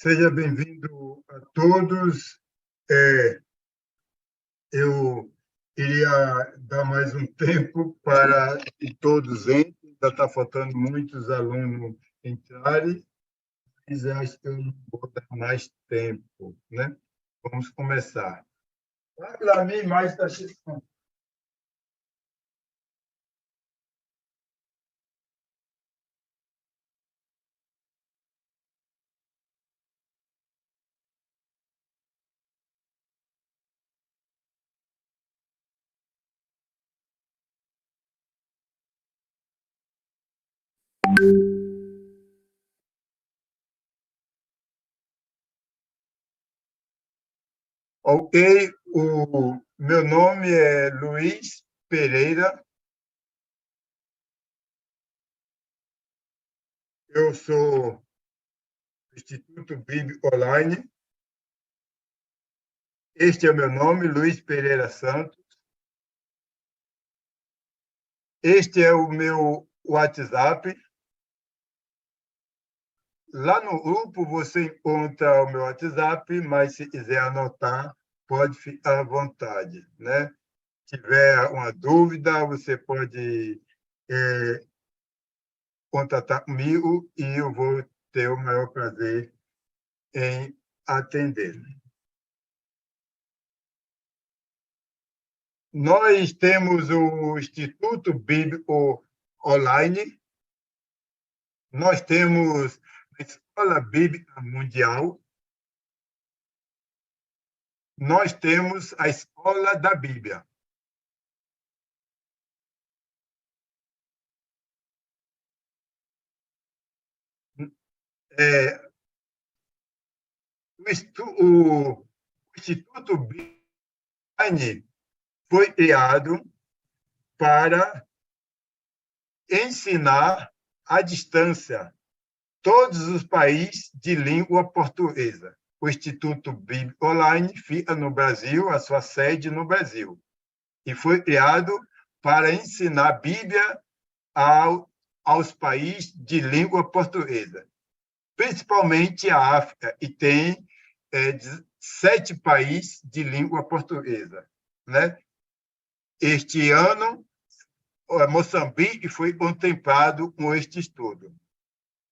Seja bem-vindo a todos. Eu iria dar mais um tempo para que todos entrem. Ainda está faltando muitos alunos entrarem, mas acho que eu não vou dar mais tempo, né? Vamos começar. Para mim, mais está chegando. Ok, o meu nome é Luiz Pereira. Eu sou do Instituto Bíblico Online. Este é o meu nome, Luiz Pereira Santos. Este é o meu WhatsApp. Lá no grupo você encontra o meu WhatsApp, mas se quiser anotar, pode ficar à vontade, né? Se tiver uma dúvida, você pode contatar comigo e eu vou ter o maior prazer em atender. Nós temos o Instituto Bíblico Online, nós temos a Escola Bíblica Mundial, nós temos a Escola da Bíblia. O Instituto Bíblico foi criado para ensinar à distância todos os países de língua portuguesa. O Instituto Bíblico Online fica no Brasil, a sua sede no Brasil, e foi criado para ensinar a Bíblia aos países de língua portuguesa, principalmente a África, e tem 7 países de língua portuguesa, né? Este ano, Moçambique foi contemplado com este estudo.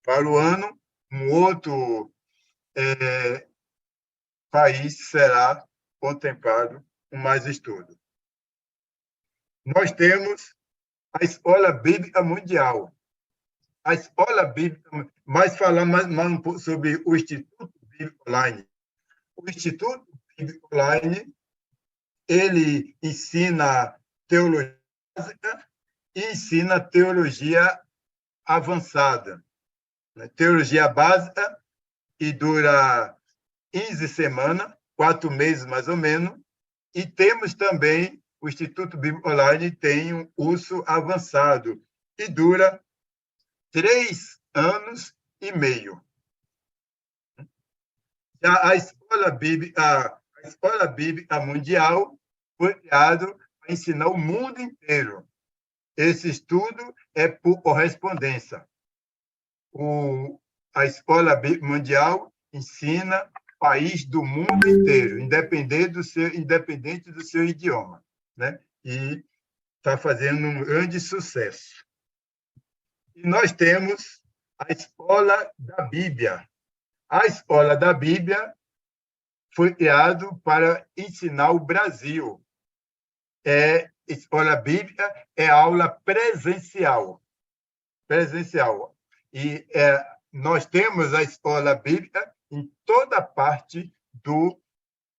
Para o ano, um outro país será contemplado com mais estudo. Nós temos a Escola Bíblica Mundial. A Escola Bíblica, mais falar mais um pouco sobre o Instituto Bíblico Online. O Instituto Bíblico Online, ele ensina teologia básica e ensina teologia avançada. Teologia básica, e dura 15 semanas, 4 meses mais ou menos, e temos também o Instituto Bíblico Online tem um curso avançado, e dura 3 anos e meio. Já a Escola Bíblica Mundial foi criada para ensinar o mundo inteiro. Esse estudo é por correspondência. A Escola Bíblica Mundial ensina país do mundo inteiro, independente do seu idioma, né? E está fazendo um grande sucesso. E nós temos a Escola da Bíblia. A Escola da Bíblia foi criada para ensinar o Brasil. Escola Bíblica é aula presencial. E nós temos a Escola Bíblica em toda parte do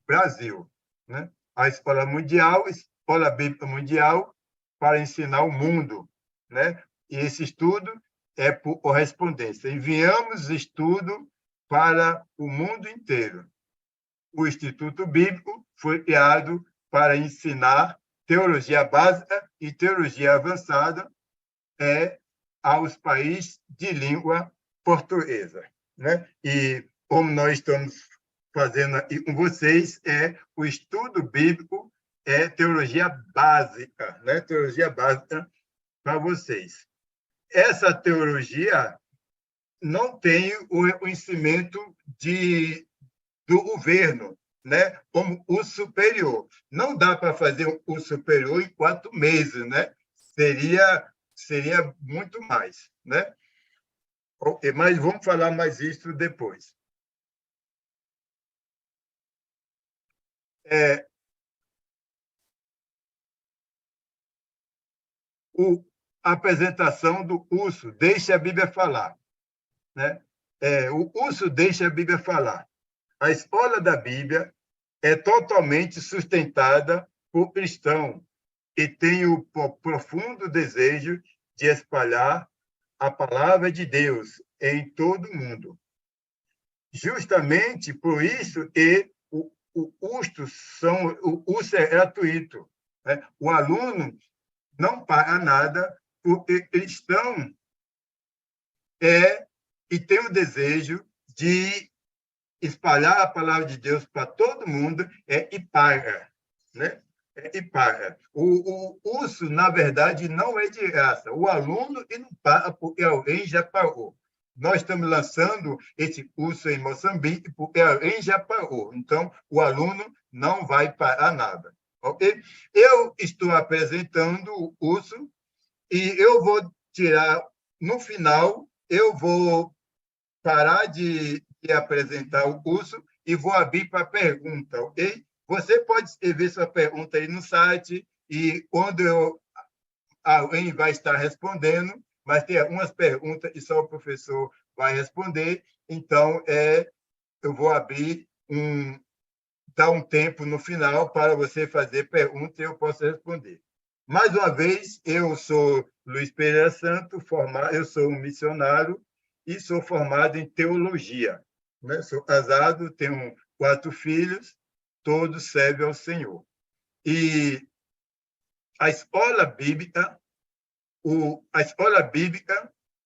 Brasil, né? A Escola Bíblica Mundial, para ensinar o mundo, né? E esse estudo é por correspondência. Enviamos estudo para o mundo inteiro. O Instituto Bíblico foi criado para ensinar teologia básica e teologia avançada aos países de língua portuguesa, né? E como nós estamos fazendo aqui com vocês, o estudo bíblico, teologia básica, né? Teologia básica para vocês. Essa teologia não tem o reconhecimento do governo, né, como o superior. Não dá para fazer o superior em 4 meses, né? Seria muito mais, né? Mas vamos falar mais isso depois. A apresentação do urso, deixa a Bíblia falar, né? O urso deixa a Bíblia falar. A escola da Bíblia é totalmente sustentada por cristãos e tem o profundo desejo de espalhar a palavra de Deus em todo o mundo. Justamente por isso o curso é gratuito, né? O aluno não paga nada porque cristão e tem o desejo de espalhar a palavra de Deus para todo mundo e paga, né? E paga. O curso, na verdade, não é de graça. O aluno e não paga porque alguém já pagou. Nós estamos lançando esse curso em Moçambique porque alguém já pagou. Então, o aluno não vai pagar nada. Ok? Eu estou apresentando o curso e eu vou tirar, no final, eu vou parar de apresentar o curso e vou abrir para pergunta, ok? Você pode escrever sua pergunta aí no site e quando alguém vai estar respondendo, mas tem algumas perguntas e só o professor vai responder, então eu vou abrir dar um tempo no final para você fazer pergunta e eu posso responder. Mais uma vez, eu sou Luiz Pereira Santo, eu sou um missionário e sou formado em teologia, né? Sou casado, tenho 4 filhos, todos servem ao Senhor. E a escola bíblica,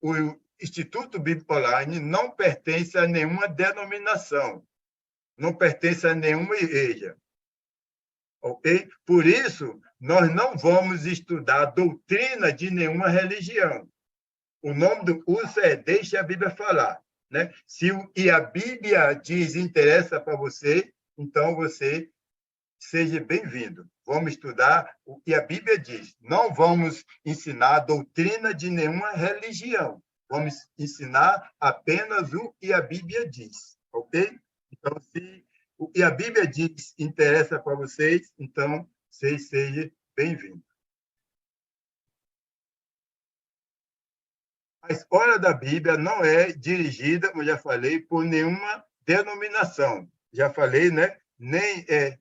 o Instituto Bíblico Online não pertence a nenhuma denominação, não pertence a nenhuma igreja. Ok? Por isso, nós não vamos estudar a doutrina de nenhuma religião. O nome do curso é Deixa a Bíblia Falar. Né? E a Bíblia diz interessa para você, então você seja bem-vindo. Vamos estudar o que a Bíblia diz. Não vamos ensinar a doutrina de nenhuma religião. Vamos ensinar apenas o que a Bíblia diz. Ok? Então, se o que a Bíblia diz interessa para vocês, então vocês sejam bem-vindos. A escola da Bíblia não é dirigida, como já falei, por nenhuma denominação. Já falei, né? Nem é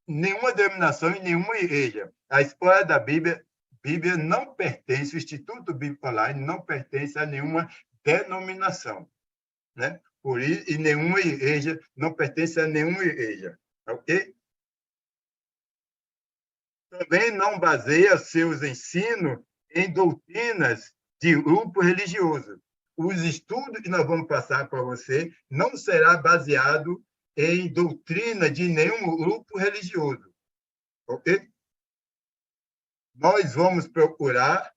nenhuma denominação e nenhuma igreja. A escola da Bíblia não pertence, o Instituto Bíblico Online não pertence a nenhuma denominação, né? Por isso, e nenhuma igreja, não pertence a nenhuma igreja, ok? Também não baseia seus ensinos em doutrinas de grupo religioso. Os estudos que nós vamos passar para você não será baseado em doutrina de nenhum grupo religioso, ok? Nós vamos procurar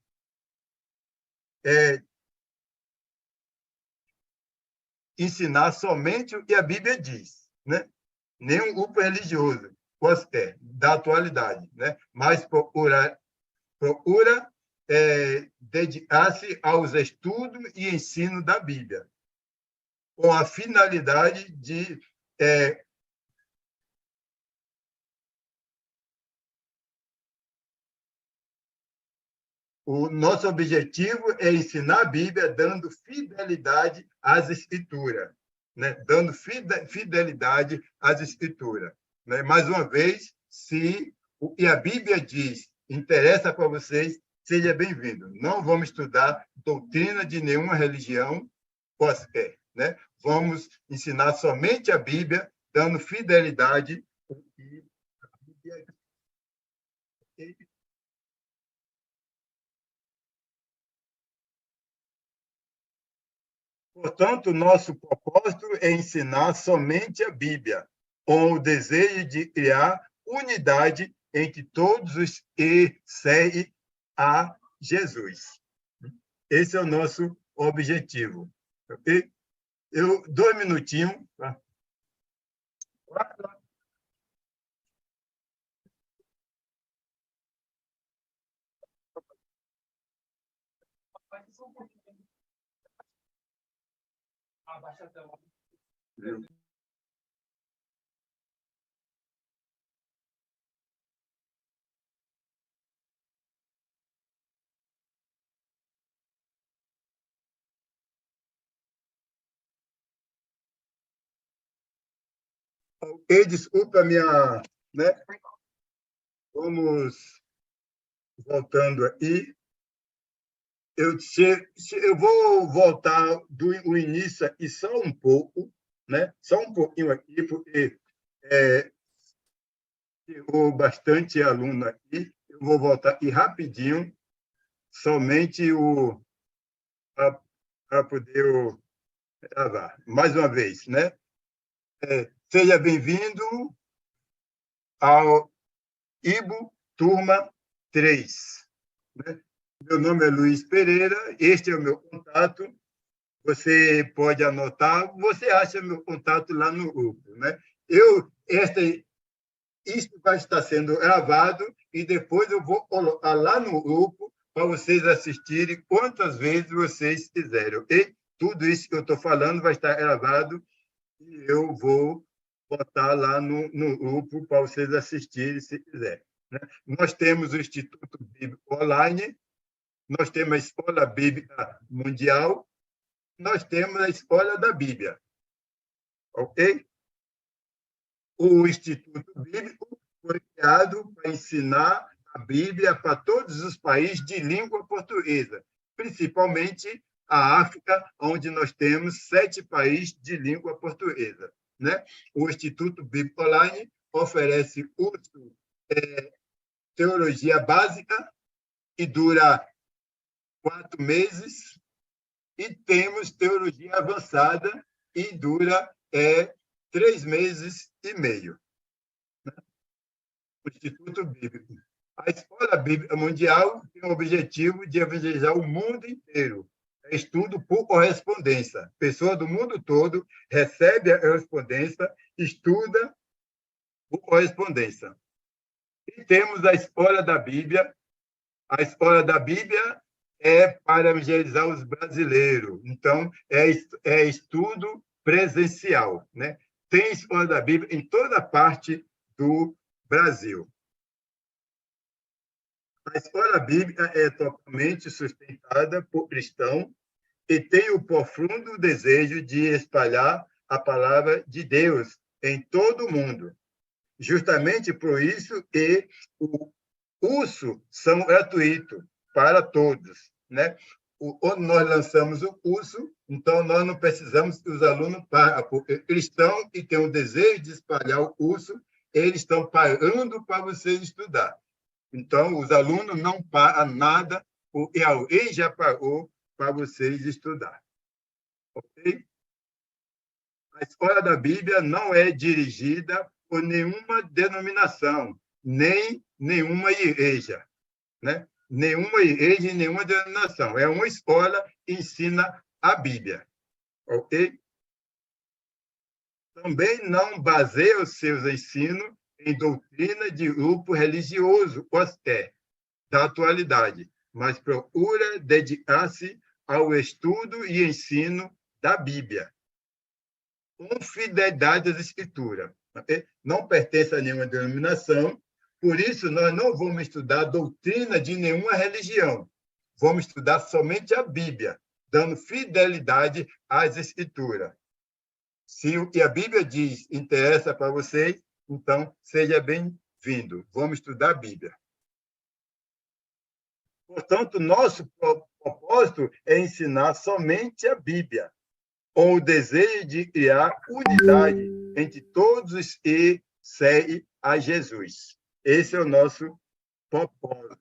ensinar somente o que a Bíblia diz, né? Nenhum grupo religioso da atualidade, né? Mas procura dedicar-se aos estudos e ensino da Bíblia, com a finalidade de o nosso objetivo é ensinar a Bíblia dando fidelidade às Escrituras, né? Dando fidelidade às Escrituras. Né? Mais uma vez, se o que a Bíblia diz interessa para vocês, seja bem-vindo. Não vamos estudar doutrina de nenhuma religião quaisquer, né? Vamos ensinar somente a Bíblia, dando fidelidade ao que a Bíblia diz. Portanto, nosso propósito é ensinar somente a Bíblia, com o desejo de criar unidade entre todos os que seguem a Jesus. Esse é o nosso objetivo. Ok? 2 minutinhos. Tá? Ok, desculpa a minha... Né? Vamos voltando aí. Eu vou voltar do início aqui só um pouco, né? Só um pouquinho aqui, porque chegou bastante aluno aqui. Eu vou voltar aqui rapidinho, somente para poder gravar. Mais uma vez, né? Seja bem-vindo ao IBO Turma 3. Né? Meu nome é Luiz Pereira, este é o meu contato. Você pode anotar, você acha meu contato lá no grupo. Né? Isso vai estar sendo gravado e depois eu vou colocar lá no grupo para vocês assistirem quantas vezes vocês quiserem, ok? Tudo isso que eu estou falando vai estar gravado e eu vou botar lá no grupo para vocês assistirem, se quiser. Né? Nós temos o Instituto Bíblico Online, nós temos a Escola Bíblica Mundial, nós temos a Escola da Bíblia. Ok? O Instituto Bíblico foi criado para ensinar a Bíblia para todos os países de língua portuguesa, principalmente a África, onde nós temos 7 países de língua portuguesa. Né? O Instituto Bíblico Online oferece curso teologia básica, que dura 4 meses, e temos teologia avançada, e dura 3 meses e meio. O Instituto Bíblico. A Escola Bíblica Mundial tem o objetivo de evangelizar o mundo inteiro. É estudo por correspondência. Pessoa do mundo todo recebe a correspondência, estuda por correspondência. E temos a Escola da Bíblia. A Escola da Bíblia é para evangelizar os brasileiros. Então, é estudo presencial. Né? Tem Escola da Bíblia em toda parte do Brasil. A escola bíblica é totalmente sustentada por cristãos e tem o profundo desejo de espalhar a palavra de Deus em todo o mundo. Justamente por isso que o curso são gratuitos para todos. Né? Quando nós lançamos o curso, então nós não precisamos que os alunos paguem, porque cristãos que têm o desejo de espalhar o curso, eles estão pagando para vocês estudar. Então, os alunos não pagam nada, porque alguém já pagou para vocês estudar. Ok? A Escola da Bíblia não é dirigida por nenhuma denominação, nem nenhuma igreja. Né? Nenhuma igreja e nenhuma denominação. É uma escola que ensina a Bíblia. Ok? Também não baseia os seus ensinos em doutrina de grupo religioso quaisquer da atualidade, mas procura dedicar-se ao estudo e ensino da Bíblia, com fidelidade às Escrituras. Não pertence a nenhuma denominação, por isso nós não vamos estudar a doutrina de nenhuma religião, vamos estudar somente a Bíblia, dando fidelidade às Escrituras. Se o que a Bíblia diz interessa para vocês, então seja bem-vindo. Vamos estudar a Bíblia. Portanto, nosso propósito é ensinar somente a Bíblia, com o desejo de criar unidade entre todos que seguem a Jesus. Esse é o nosso propósito.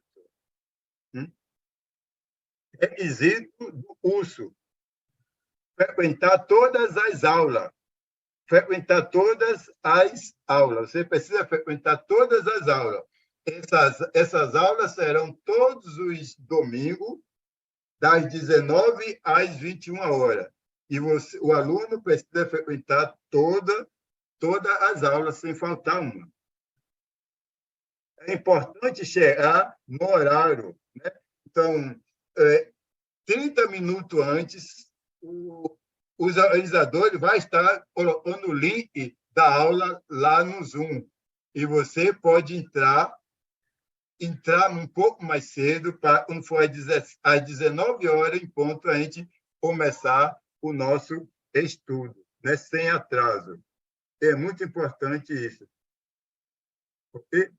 Requisito do curso: frequentar todas as aulas. Frequentar todas as aulas. Você precisa frequentar todas as aulas. Essas aulas serão todos os domingos, das 19 às 21 horas. E o aluno precisa frequentar todas as aulas, sem faltar uma. É importante chegar no horário, né? Então, 30 minutos antes, os organizadores vão estar colocando o link da aula lá no Zoom. E você pode entrar um pouco mais cedo, para quando for às 19 horas, em ponto, a gente começar o nosso estudo, né? Sem atraso. É muito importante isso. Okay?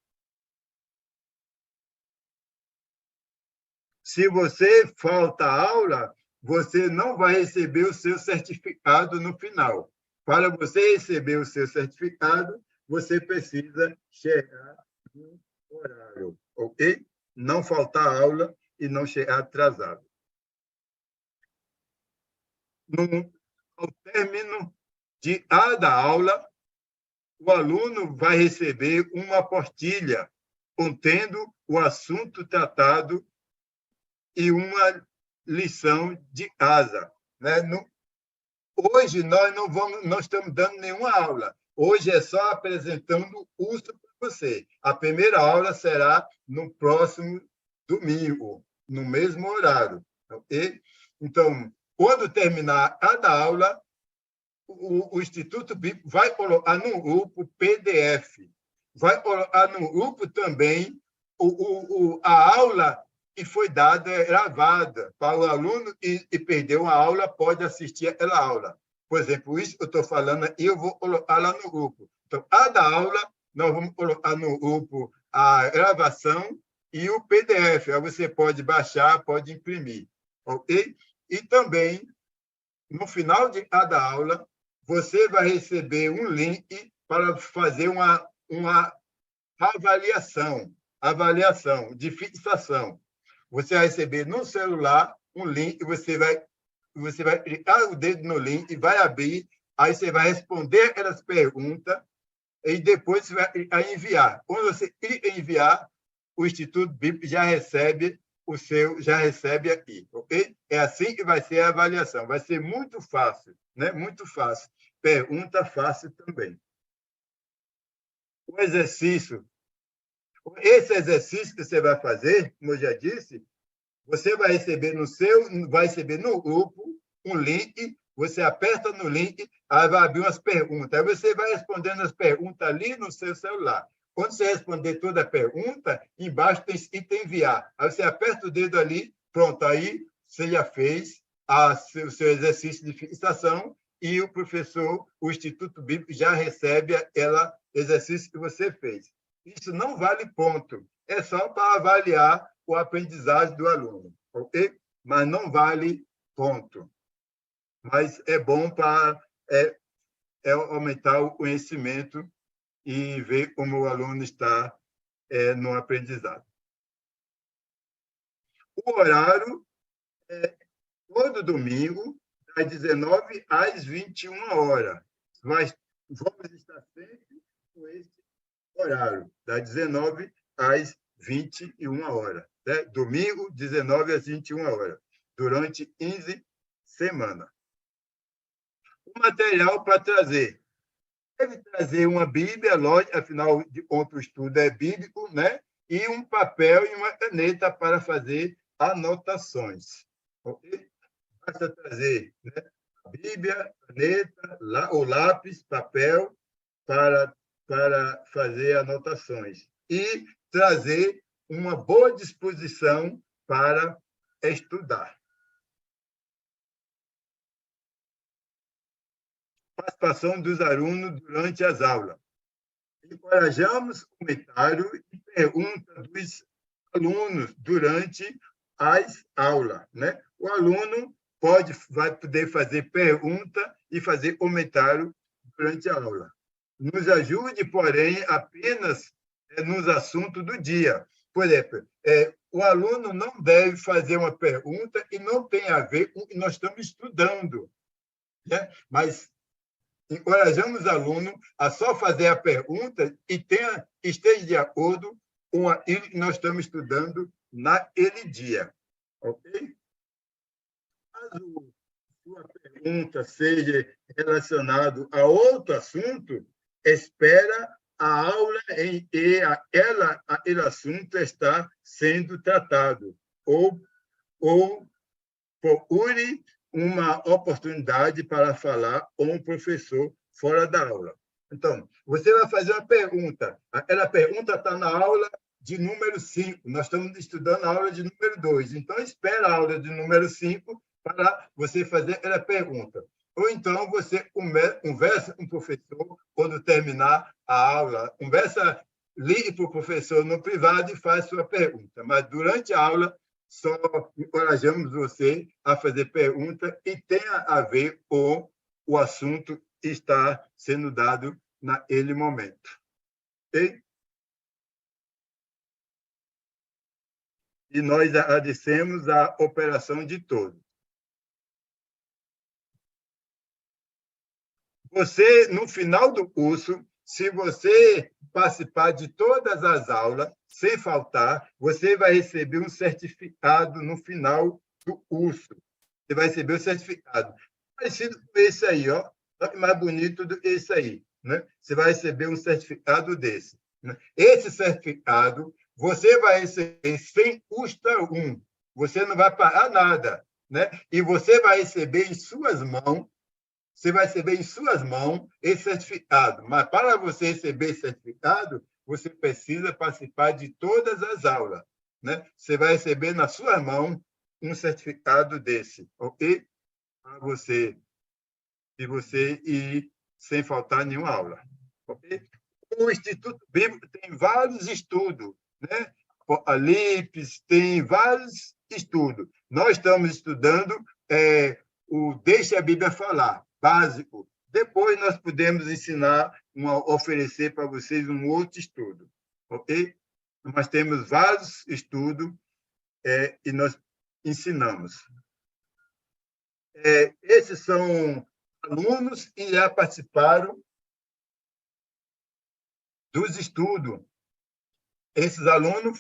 Se você falta aula, você não vai receber o seu certificado no final. Para você receber o seu certificado, você precisa chegar no horário, ok? Não faltar aula e não chegar atrasado. Ao término de cada aula, o aluno vai receber uma apostila contendo o assunto tratado e uma lição de casa, né? Hoje nós não estamos dando nenhuma aula. Hoje é só apresentando o curso para você. A primeira aula será no próximo domingo, no mesmo horário, ok? Então, quando terminar cada aula, o Instituto Bíblico vai colocar no grupo PDF, vai colocar no grupo também a aula que foi dada gravada para o aluno e perdeu a aula, pode assistir aquela aula. Por exemplo, isso que eu estou falando, eu vou colocar lá no grupo. Então, cada aula, nós vamos colocar no grupo a gravação e o PDF. Aí você pode baixar, pode imprimir. Ok? E também, no final de cada aula, você vai receber um link para fazer uma avaliação de fixação. Você vai receber no celular um link, você vai clicar o dedo no link e vai abrir, aí você vai responder aquelas perguntas e depois você vai clicar em enviar. Quando você clica em enviar, o Instituto Bíblico já recebe aqui, ok? É assim que vai ser a avaliação. Vai ser muito fácil, né? Muito fácil. Pergunta fácil também. Esse exercício que você vai fazer, como eu já disse, você vai receber no grupo um link, você aperta no link, aí vai abrir umas perguntas. Aí você vai respondendo as perguntas ali no seu celular. Quando você responder toda a pergunta, embaixo tem escrito enviar. Aí você aperta o dedo ali, pronto, aí você já fez o seu exercício de fixação e o professor, o Instituto Bíblico, já recebe aquele exercício que você fez. Isso não vale ponto, é só para avaliar o aprendizagem do aluno, ok? Mas não vale ponto. Mas é bom para aumentar o conhecimento e ver como o aluno está no aprendizado. O horário é todo domingo, das 19 às 21 horas. Mas vamos estar sempre com esse horário, das 19 às 21 horas. Né? Domingo, 19 às 21 horas, durante 15 semanas. O material para trazer. Deve trazer uma Bíblia, lógico, afinal de contas, o estudo é bíblico, né? E um papel e uma caneta para fazer anotações. Okay? Basta trazer, né? Bíblia, caneta, o lápis, papel, para fazer anotações. E trazer uma boa disposição para estudar. Participação dos alunos durante as aulas. Encorajamos comentário e pergunta dos alunos durante as aulas, né? O aluno vai poder fazer pergunta e fazer comentário durante a aula. Nos ajude, porém, apenas nos assuntos do dia. Por exemplo, o aluno não deve fazer uma pergunta e não tem a ver com o que nós estamos estudando, né? Mas encorajamos o aluno a só fazer a pergunta e esteja de acordo com aquilo que nós estamos estudando naquele dia. Ok? Caso sua pergunta seja relacionada a outro assunto, espera a aula e aquele assunto está sendo tratado, ou procure uma oportunidade para falar com um professor fora da aula. Então, você vai fazer uma pergunta. Aquela pergunta está na aula de número 5. Nós estamos estudando a aula de número 2. Então, espera a aula de número 5 para você fazer aquela pergunta. Ou então, você conversa com o professor quando terminar a aula. Ligue para o professor no privado e faz sua pergunta. Mas, durante a aula, só encorajamos você a fazer pergunta e tenha a ver com o assunto que está sendo dado naquele momento. Ok? E nós agradecemos a operação de todos. Você, no final do curso, se você participar de todas as aulas, sem faltar, você vai receber um certificado no final do curso. Você vai receber o certificado. Parecido com esse aí, ó. Só que mais bonito do que esse aí. Né? Você vai receber um certificado desse. Né? Esse certificado você vai receber sem custo algum. Você não vai pagar nada. Né? E você vai receber em suas mãos. Você vai receber em suas mãos esse certificado. Mas para você receber esse certificado, você precisa participar de todas as aulas. Né? Você vai receber na sua mão um certificado desse, ok? Para você, e você ir sem faltar nenhuma aula. Ok? O Instituto Bíblico tem vários estudos, né? Apocalipse, tem vários estudos. Nós estamos estudando o Deixa a Bíblia Falar, básico. Depois nós podemos oferecer para vocês um outro estudo, ok? Nós temos vários estudos e nós ensinamos. Esses são alunos que já participaram dos estudos. Esses alunos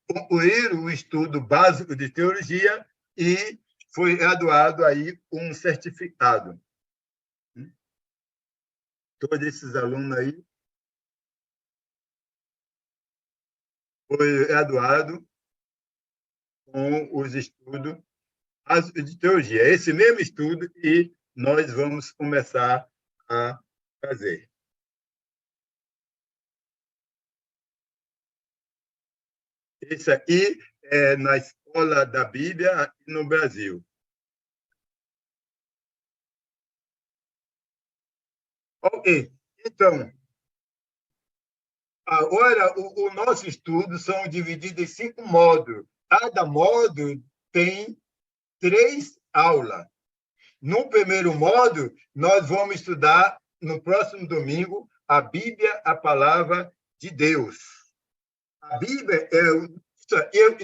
concluíram o estudo básico de teologia e foi graduado aí um certificado. Todos esses alunos aí foi graduado com os estudos de teologia. Esse mesmo estudo que nós vamos começar a fazer. Esse aqui é na Escola da Bíblia aqui no Brasil. Ok, então, agora o nosso estudo são divididos em 5 módulos. Cada módulo tem 3 aulas. No primeiro módulo, nós vamos estudar, no próximo domingo, a Bíblia, a Palavra de Deus. A Bíblia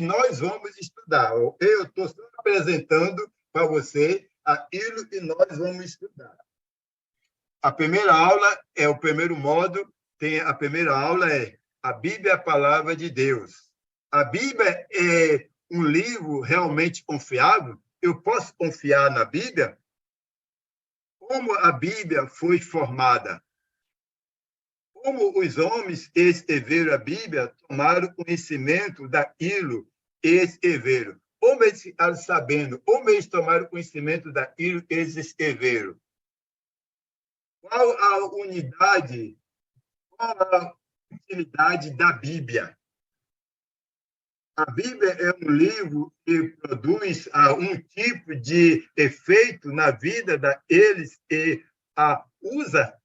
nós vamos estudar. Eu estou só apresentando para você aquilo que nós vamos estudar. A primeira aula é o primeiro módulo. A primeira aula é a Bíblia, a Palavra de Deus. A Bíblia é um livro realmente confiável? Eu posso confiar na Bíblia? Como a Bíblia foi formada? Como os homens que escreveram a Bíblia tomaram conhecimento daquilo que escreveram? Como eles ficaram sabendo? Como eles tomaram conhecimento daquilo que eles escreveram? Qual a unidade, qual a utilidade da Bíblia? A Bíblia é um livro que produz um tipo de efeito na vida daqueles que a usa.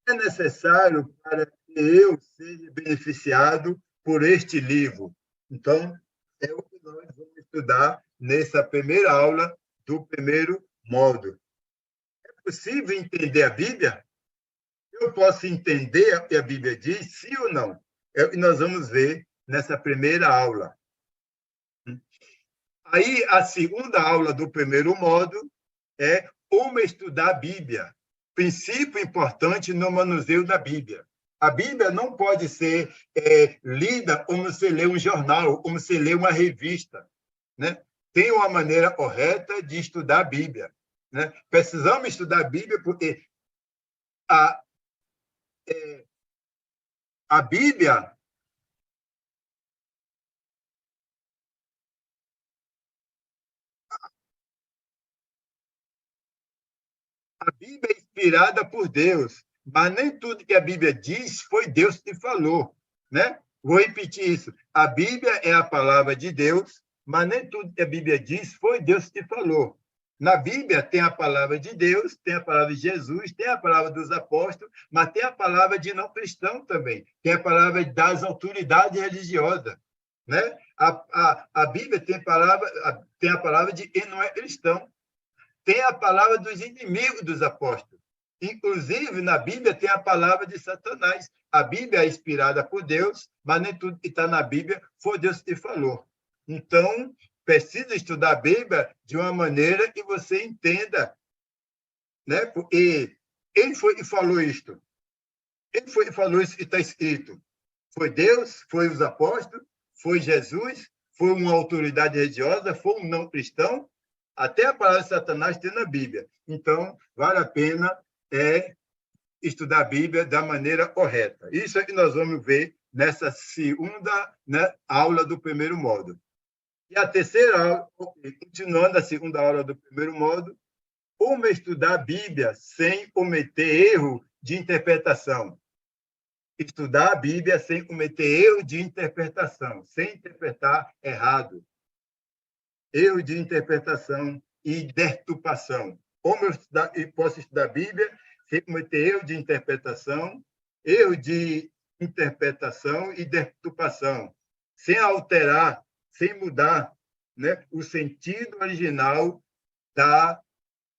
É necessário para que eu seja beneficiado por este livro. Então, é o que nós vamos estudar nessa primeira aula do primeiro módulo. É possível entender a Bíblia? Eu posso entender o que a Bíblia diz, sim ou não? É o que nós vamos ver nessa primeira aula. Aí, a segunda aula do primeiro módulo é como estudar a Bíblia. Princípio importante no manuseio da Bíblia. A Bíblia não pode ser lida como você lê um jornal, como você lê uma revista, né? Tem uma maneira correta de estudar a Bíblia, né? Precisamos estudar a Bíblia porque a, a Bíblia a Bíblia é inspirada por Deus, mas nem tudo que a Bíblia diz foi Deus que falou, né? Vou repetir isso. A Bíblia é a palavra de Deus, mas nem tudo que a Bíblia diz foi Deus que falou. Na Bíblia tem a palavra de Deus, tem a palavra de Jesus, tem a palavra dos apóstolos, mas tem a palavra de não cristão também. Tem a palavra das autoridades religiosas, né? A Bíblia tem a palavra de quem não é cristão. Tem a palavra dos inimigos dos apóstolos. Inclusive, na Bíblia tem a palavra de Satanás. A Bíblia é inspirada por Deus, mas nem tudo que está na Bíblia foi Deus que falou. Então, precisa estudar a Bíblia de uma maneira que você entenda, né? Porque quem foi que falou isto? Quem foi que falou isso que está escrito? Foi Deus? Foi os apóstolos? Foi Jesus? Foi uma autoridade religiosa? Foi um não cristão? Até a palavra de Satanás tem na Bíblia. Então, vale a pena estudar a Bíblia da maneira correta. Isso é que nós vamos ver nessa segunda, né, aula do primeiro módulo. E a terceira aula, continuando a segunda aula do primeiro módulo, como estudar a Bíblia sem cometer erro de interpretação. Estudar a Bíblia sem cometer erro de interpretação, sem interpretar errado. Erro de interpretação e deturpação. Como eu posso estudar a Bíblia sem cometer erro de interpretação e deturpação, sem alterar, sem mudar, né, o sentido original da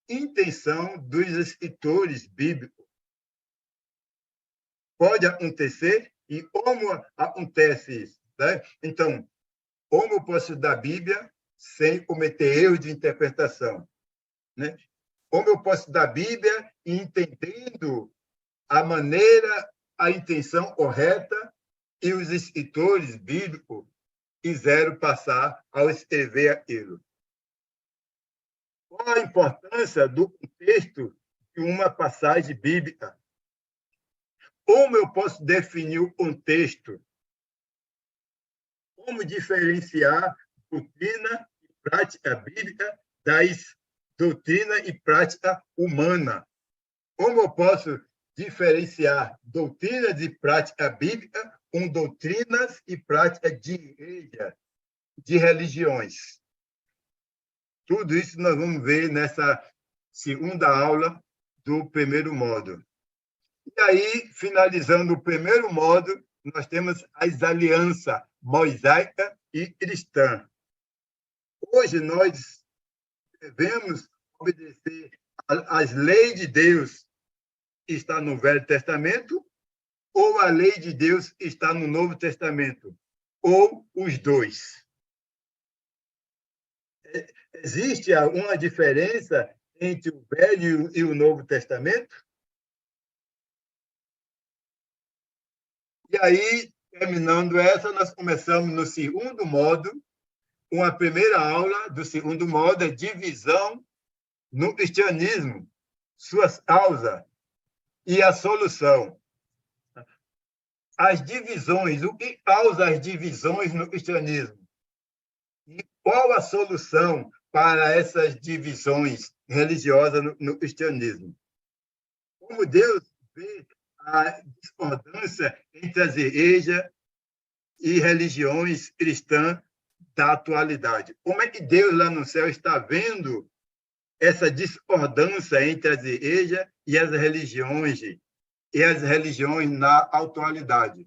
intenção dos escritores bíblicos. Pode acontecer, e como acontece isso? Né? Então, como eu posso estudar a Bíblia sem cometer erro de interpretação? Né? Como eu posso estudar a Bíblia entendendo a maneira, a intenção correta e os escritores bíblicos quiseram passar ao escrever aquilo? Qual a importância do contexto de uma passagem bíblica? Como eu posso definir o contexto? Como diferenciar doutrina e prática bíblica das doutrina e prática humana? Como eu posso diferenciar doutrinas e prática bíblica com doutrinas e prática de igreja, de religiões? Tudo isso nós vamos ver nessa segunda aula do primeiro módulo. E aí, finalizando o primeiro módulo, nós temos as alianças mosaica e cristã. Hoje nós devemos obedecer às leis de Deus que está no Velho Testamento ou a lei de Deus que está no Novo Testamento, ou os dois. Existe alguma diferença entre o Velho e o Novo Testamento? E aí, terminando essa, nós começamos no segundo módulo. Uma primeira aula do segundo módulo é divisão no cristianismo, suas causas e a solução. As divisões, o que causa as divisões no cristianismo? E qual a solução para essas divisões religiosas no cristianismo? Como Deus vê a discordância entre as igrejas e religiões cristãs da atualidade? Como é que Deus lá no céu está vendo essa discordância entre as igrejas e as religiões na atualidade?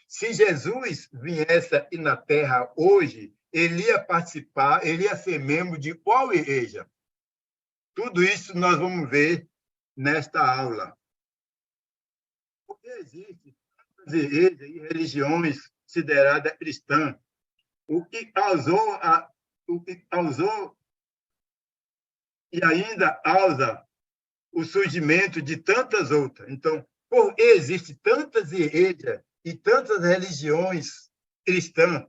Se Jesus viesse aqui na Terra hoje, ele ia participar, ele ia ser membro de qual igreja? Tudo isso nós vamos ver nesta aula. Porque existem tantas igrejas e religiões consideradas cristãs? O que causou e ainda causa o surgimento de tantas outras. Então, Porque existem tantas igrejas e tantas religiões cristãs.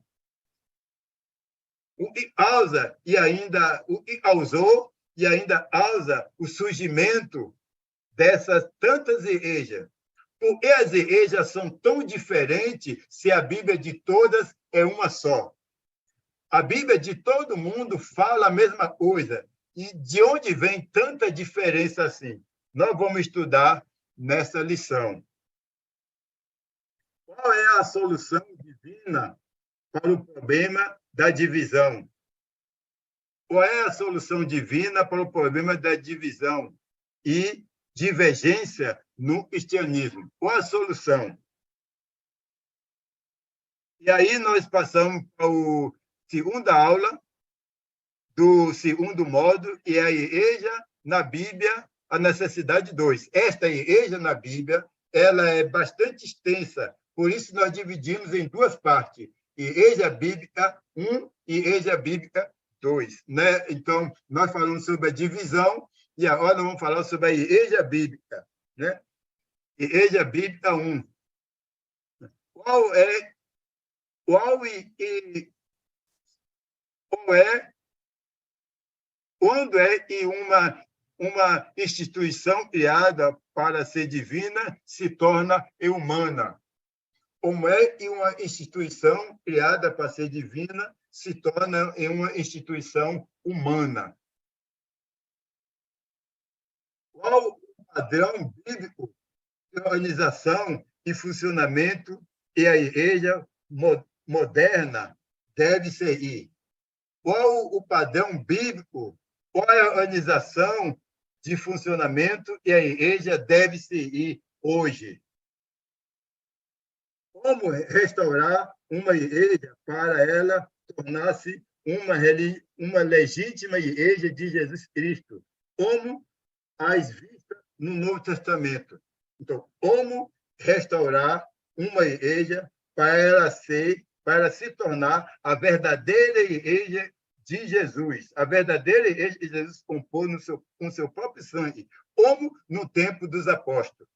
O que causa causou e ainda causa o surgimento dessas tantas igrejas. Por que as igrejas são tão diferentes se a Bíblia de todas é uma só? A Bíblia de todo mundo fala a mesma coisa. E de onde vem tanta diferença assim? Nós vamos estudar nessa lição. Qual é a solução divina para o problema da divisão? Qual é a solução divina para o problema da divisão e divergência no cristianismo? Qual a solução? E aí nós passamos para a segunda aula do segundo modo, e a igreja na Bíblia, a necessidade 2. Esta igreja na Bíblia, ela é bastante extensa, por isso nós dividimos em duas partes, igreja bíblica 1 e igreja bíblica 2. Né? Então, nós falamos sobre a divisão, e agora nós vamos falar sobre a igreja bíblica. Né? Igreja bíblica 1. Qual é quando é que uma instituição criada para ser divina se torna humana? Como é que uma instituição criada para ser divina se torna uma instituição humana? Qual o padrão bíblico de organização e funcionamento que a igreja moderna deve seguir? Qual o padrão bíblico? Qual é a organização de funcionamento que a igreja deve seguir hoje? Como restaurar uma igreja para ela tornar-se uma legítima igreja de Jesus Cristo, como as vistas no Novo Testamento? Então, como restaurar uma igreja para se tornar a verdadeira igreja de Jesus, a verdadeira igreja que Jesus comprou com seu próprio sangue, como no tempo dos apóstolos.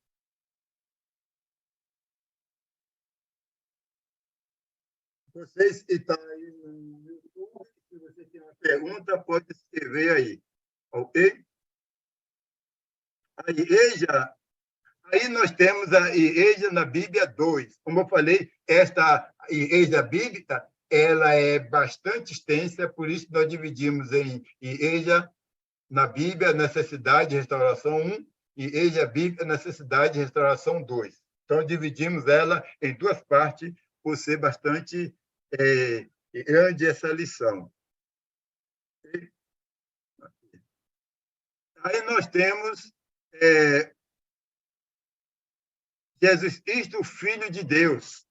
Vocês que estão aí no YouTube, se você tem uma pergunta, pode escrever aí, ok? A igreja, aí nós temos a igreja na Bíblia 2. Como eu falei, esta igreja bíblica, ela é bastante extensa, por isso nós dividimos em igreja na Bíblia, necessidade de restauração 1, e igreja bíblica, necessidade de restauração 2. Então, dividimos ela em duas partes, por ser bastante grande essa lição. Aí nós temos Jesus Cristo, Filho de Deus.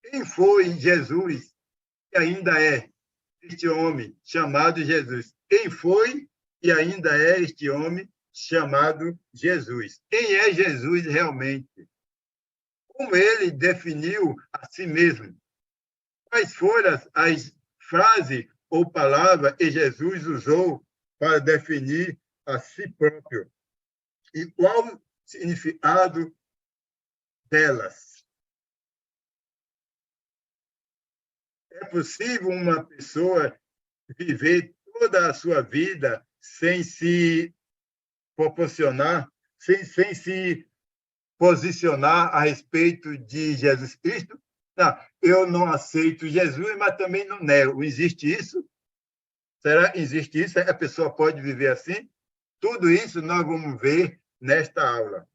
Quem foi Jesus e ainda é este homem chamado Jesus? Quem foi e ainda é este homem chamado Jesus? Quem é Jesus realmente? Como ele definiu a si mesmo? Quais foram as frases ou palavras que Jesus usou para definir a si próprio? E qual o significado delas? É possível uma pessoa viver toda a sua vida sem se proporcionar, sem se posicionar a respeito de Jesus Cristo? Não, eu não aceito Jesus, mas também não nego. Existe isso? Será que existe isso? A pessoa pode viver assim? Tudo isso nós vamos ver nesta aula.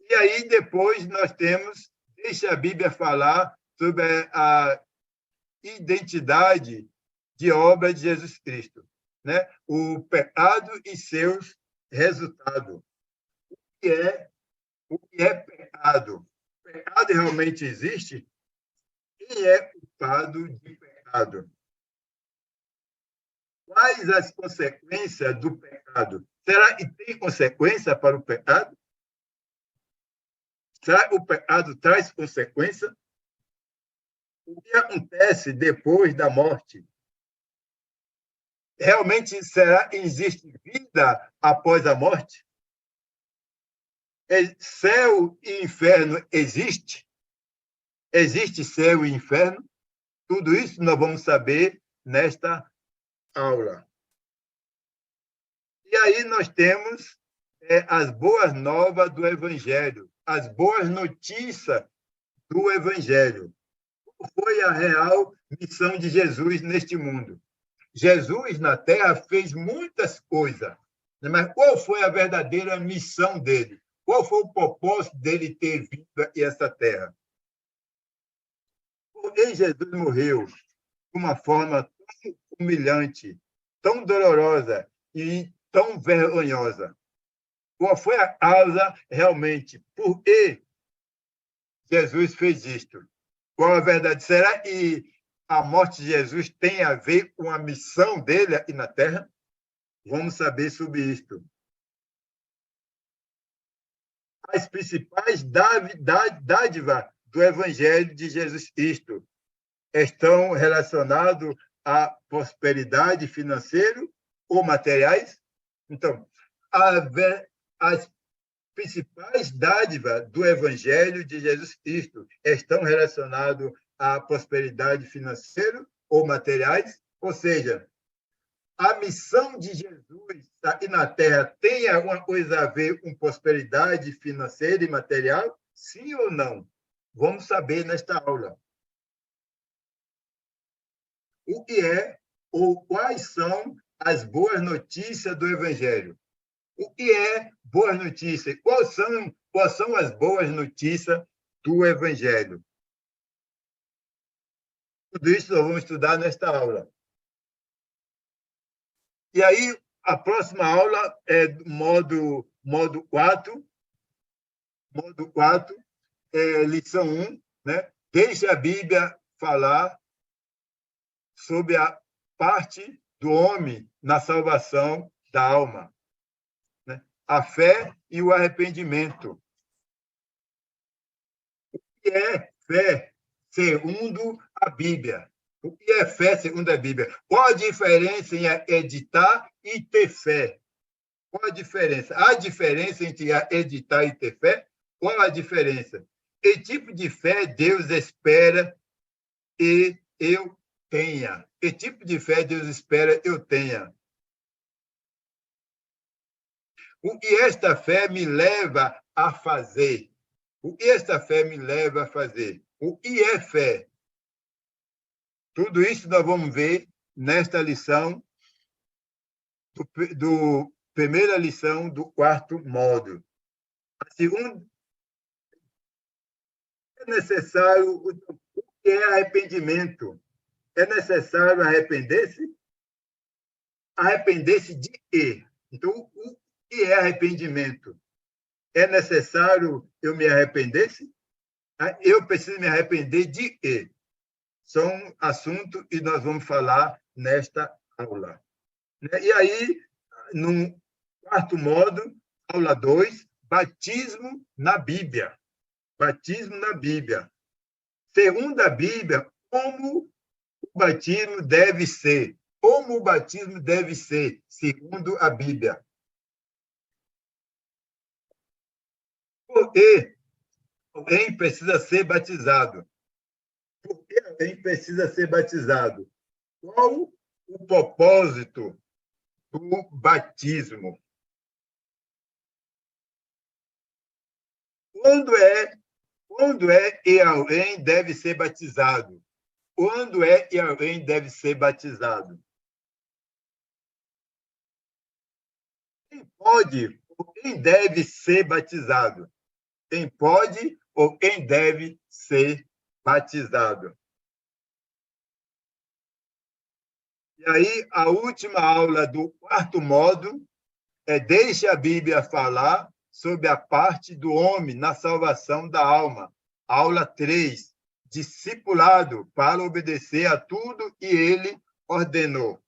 E aí, depois, nós temos, deixa a Bíblia falar sobre a identidade de obra de Jesus Cristo, né? O pecado e seus resultados. O que é pecado? O pecado realmente existe? Quem é culpado de pecado? Quais as consequências do pecado? Será que tem consequência para o pecado? Será que o pecado traz consequência? O que acontece depois da morte? Realmente, será que existe vida após a morte? Céu e inferno existe? Existe céu e inferno? Tudo isso nós vamos saber nesta aula. E aí nós temos as boas novas do Evangelho, as boas notícias do Evangelho. Qual foi a real missão de Jesus neste mundo? Jesus, na Terra, fez muitas coisas, mas qual foi a verdadeira missão dele? Qual foi o propósito dele ter vindo a essa Terra? Por que Jesus morreu de uma forma tão humilhante, tão dolorosa e tão vergonhosa? Qual foi a causa realmente? Por que Jesus fez isto? Qual a verdade? Será que a morte de Jesus tem a ver com a missão dele aqui na Terra? Vamos saber sobre isto. As principais dádivas do Evangelho de Jesus Cristo estão relacionadas à prosperidade financeira ou materiais? Então, as principais dádivas do Evangelho de Jesus Cristo estão relacionadas à prosperidade financeira ou materiais? Ou seja, a missão de Jesus aqui na Terra tem alguma coisa a ver com prosperidade financeira e material? Sim ou não? Vamos saber nesta aula. O que é ou quais são as boas notícias do Evangelho? O que é boas notícias? Quais são as boas notícias do Evangelho? Tudo isso nós vamos estudar nesta aula. E aí, a próxima aula é do modo 4, lição 1, né? Deixe a Bíblia falar sobre a parte do homem na salvação da alma, né? A fé e o arrependimento. O que é fé segundo a Bíblia? O que é fé segundo a Bíblia? Qual a diferença em acreditar e ter fé? Qual a diferença? Há diferença entre acreditar e ter fé? Qual a diferença? Que tipo de fé Deus espera que eu tenha? Que tipo de fé Deus espera que eu tenha? O que esta fé me leva a fazer? O que esta fé me leva a fazer? O que é fé? Tudo isso nós vamos ver nesta lição, primeira lição do quarto módulo. A segunda, é necessário o que é arrependimento? É necessário arrepender-se? Arrepender-se de quê? Então, o que é arrependimento? É necessário eu me arrepender-se? Eu preciso me arrepender de quê? São assuntos que nós vamos falar nesta aula. E aí, no quarto módulo, aula 2, batismo na Bíblia. Batismo na Bíblia. Segundo a Bíblia, como o batismo deve ser? Como o batismo deve ser, segundo a Bíblia? Por que alguém precisa ser batizado? Por que alguém precisa ser batizado? Qual o propósito do batismo? Quando é que alguém deve ser batizado? Quando é que alguém deve ser batizado? Quem pode ou quem deve ser batizado? Quem pode ou quem deve ser batizado? E aí, a última aula do quarto módulo é Deixe a Bíblia falar sobre a parte do homem na salvação da alma. Aula 3, discipulado para obedecer a tudo que ele ordenou.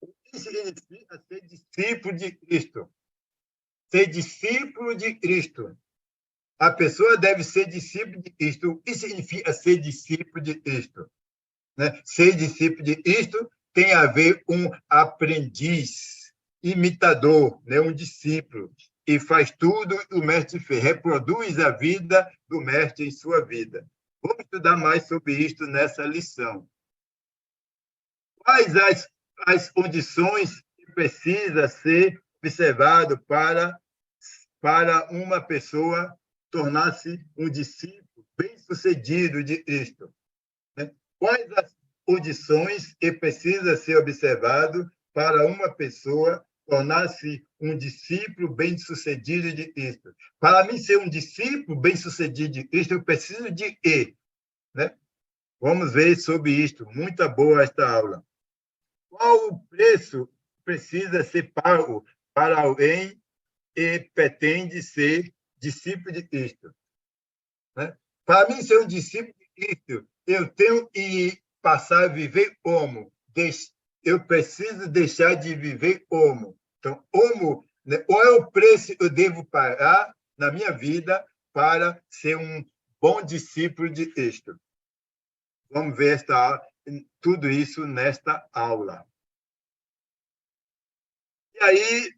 O que significa ser discípulo de Cristo? Ser discípulo de Cristo. A pessoa deve ser discípulo de Cristo. O que significa ser discípulo de Cristo? Né? Ser discípulo de Cristo tem a ver com aprendiz, imitador, né? Um discípulo. e faz tudo o mestre fez, reproduz a vida do mestre em sua vida. Vamos estudar mais sobre isto nessa lição. Quais as condições que precisa ser observado para uma pessoa tornar-se um discípulo bem-sucedido de Cristo? Quais as condições que precisa ser observado para uma pessoa tornar-se um discípulo bem-sucedido de Cristo? Para mim ser um discípulo bem-sucedido de Cristo, eu preciso de quê? Né? Vamos ver sobre isto. Muito boa esta aula. Qual o preço precisa ser pago para alguém que pretende ser discípulo de Cristo? Né? Para mim ser um discípulo de Cristo, eu tenho que passar a viver como? Eu preciso deixar de viver como? Então, como, né? Qual é o preço que eu devo pagar na minha vida para ser um bom discípulo de Cristo? Vamos ver tudo isso nesta aula. E aí,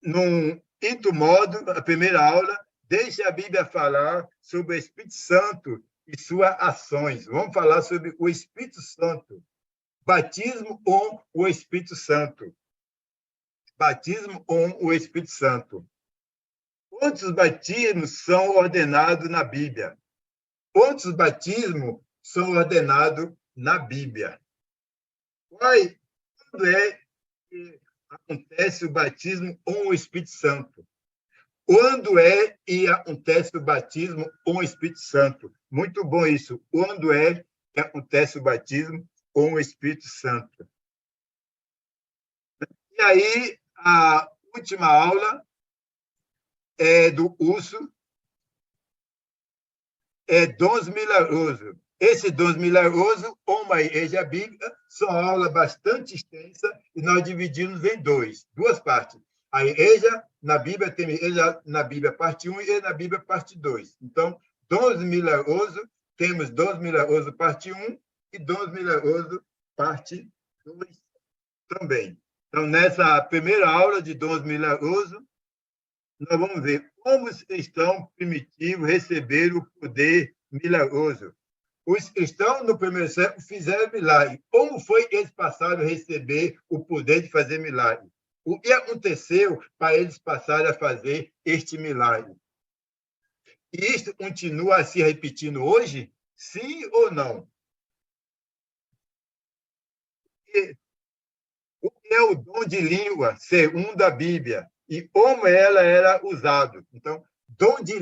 num quinto modo, a primeira aula, deixe a Bíblia falar sobre o Espírito Santo e suas ações. Vamos falar sobre o Espírito Santo. Batismo com o Espírito Santo. Batismo com o Espírito Santo. Quantos batismos são ordenados na Bíblia? Quantos batismos são ordenados na Bíblia? Quando é que acontece o batismo com o Espírito Santo? Quando é que acontece o batismo com o Espírito Santo? Muito bom isso. Quando é que acontece o batismo com o Espírito Santo? E aí, a última aula é do curso Dons Milagrosos. Esse Dons Milagrosos, como a Igreja Bíblica, são aulas bastante extensas e nós dividimos em duas partes. A igreja na Bíblia tem igreja na Bíblia parte 1 e na Bíblia parte 2. Então, Dons Milagrosos, temos Dons Milagrosos parte 1 e Dons Milagrosos parte 2 também. Então, nessa primeira aula de Dons Milagrosos, nós vamos ver como os cristãos primitivos receberam o poder milagroso. Os cristãos no primeiro século fizeram milagre. Como foi que eles passaram a receber o poder de fazer milagre? O que aconteceu para eles passarem a fazer este milagre? E isso continua se repetindo hoje? Sim ou não? O que é o dom de língua, segundo a Bíblia? E como ela era usada? Então, dom de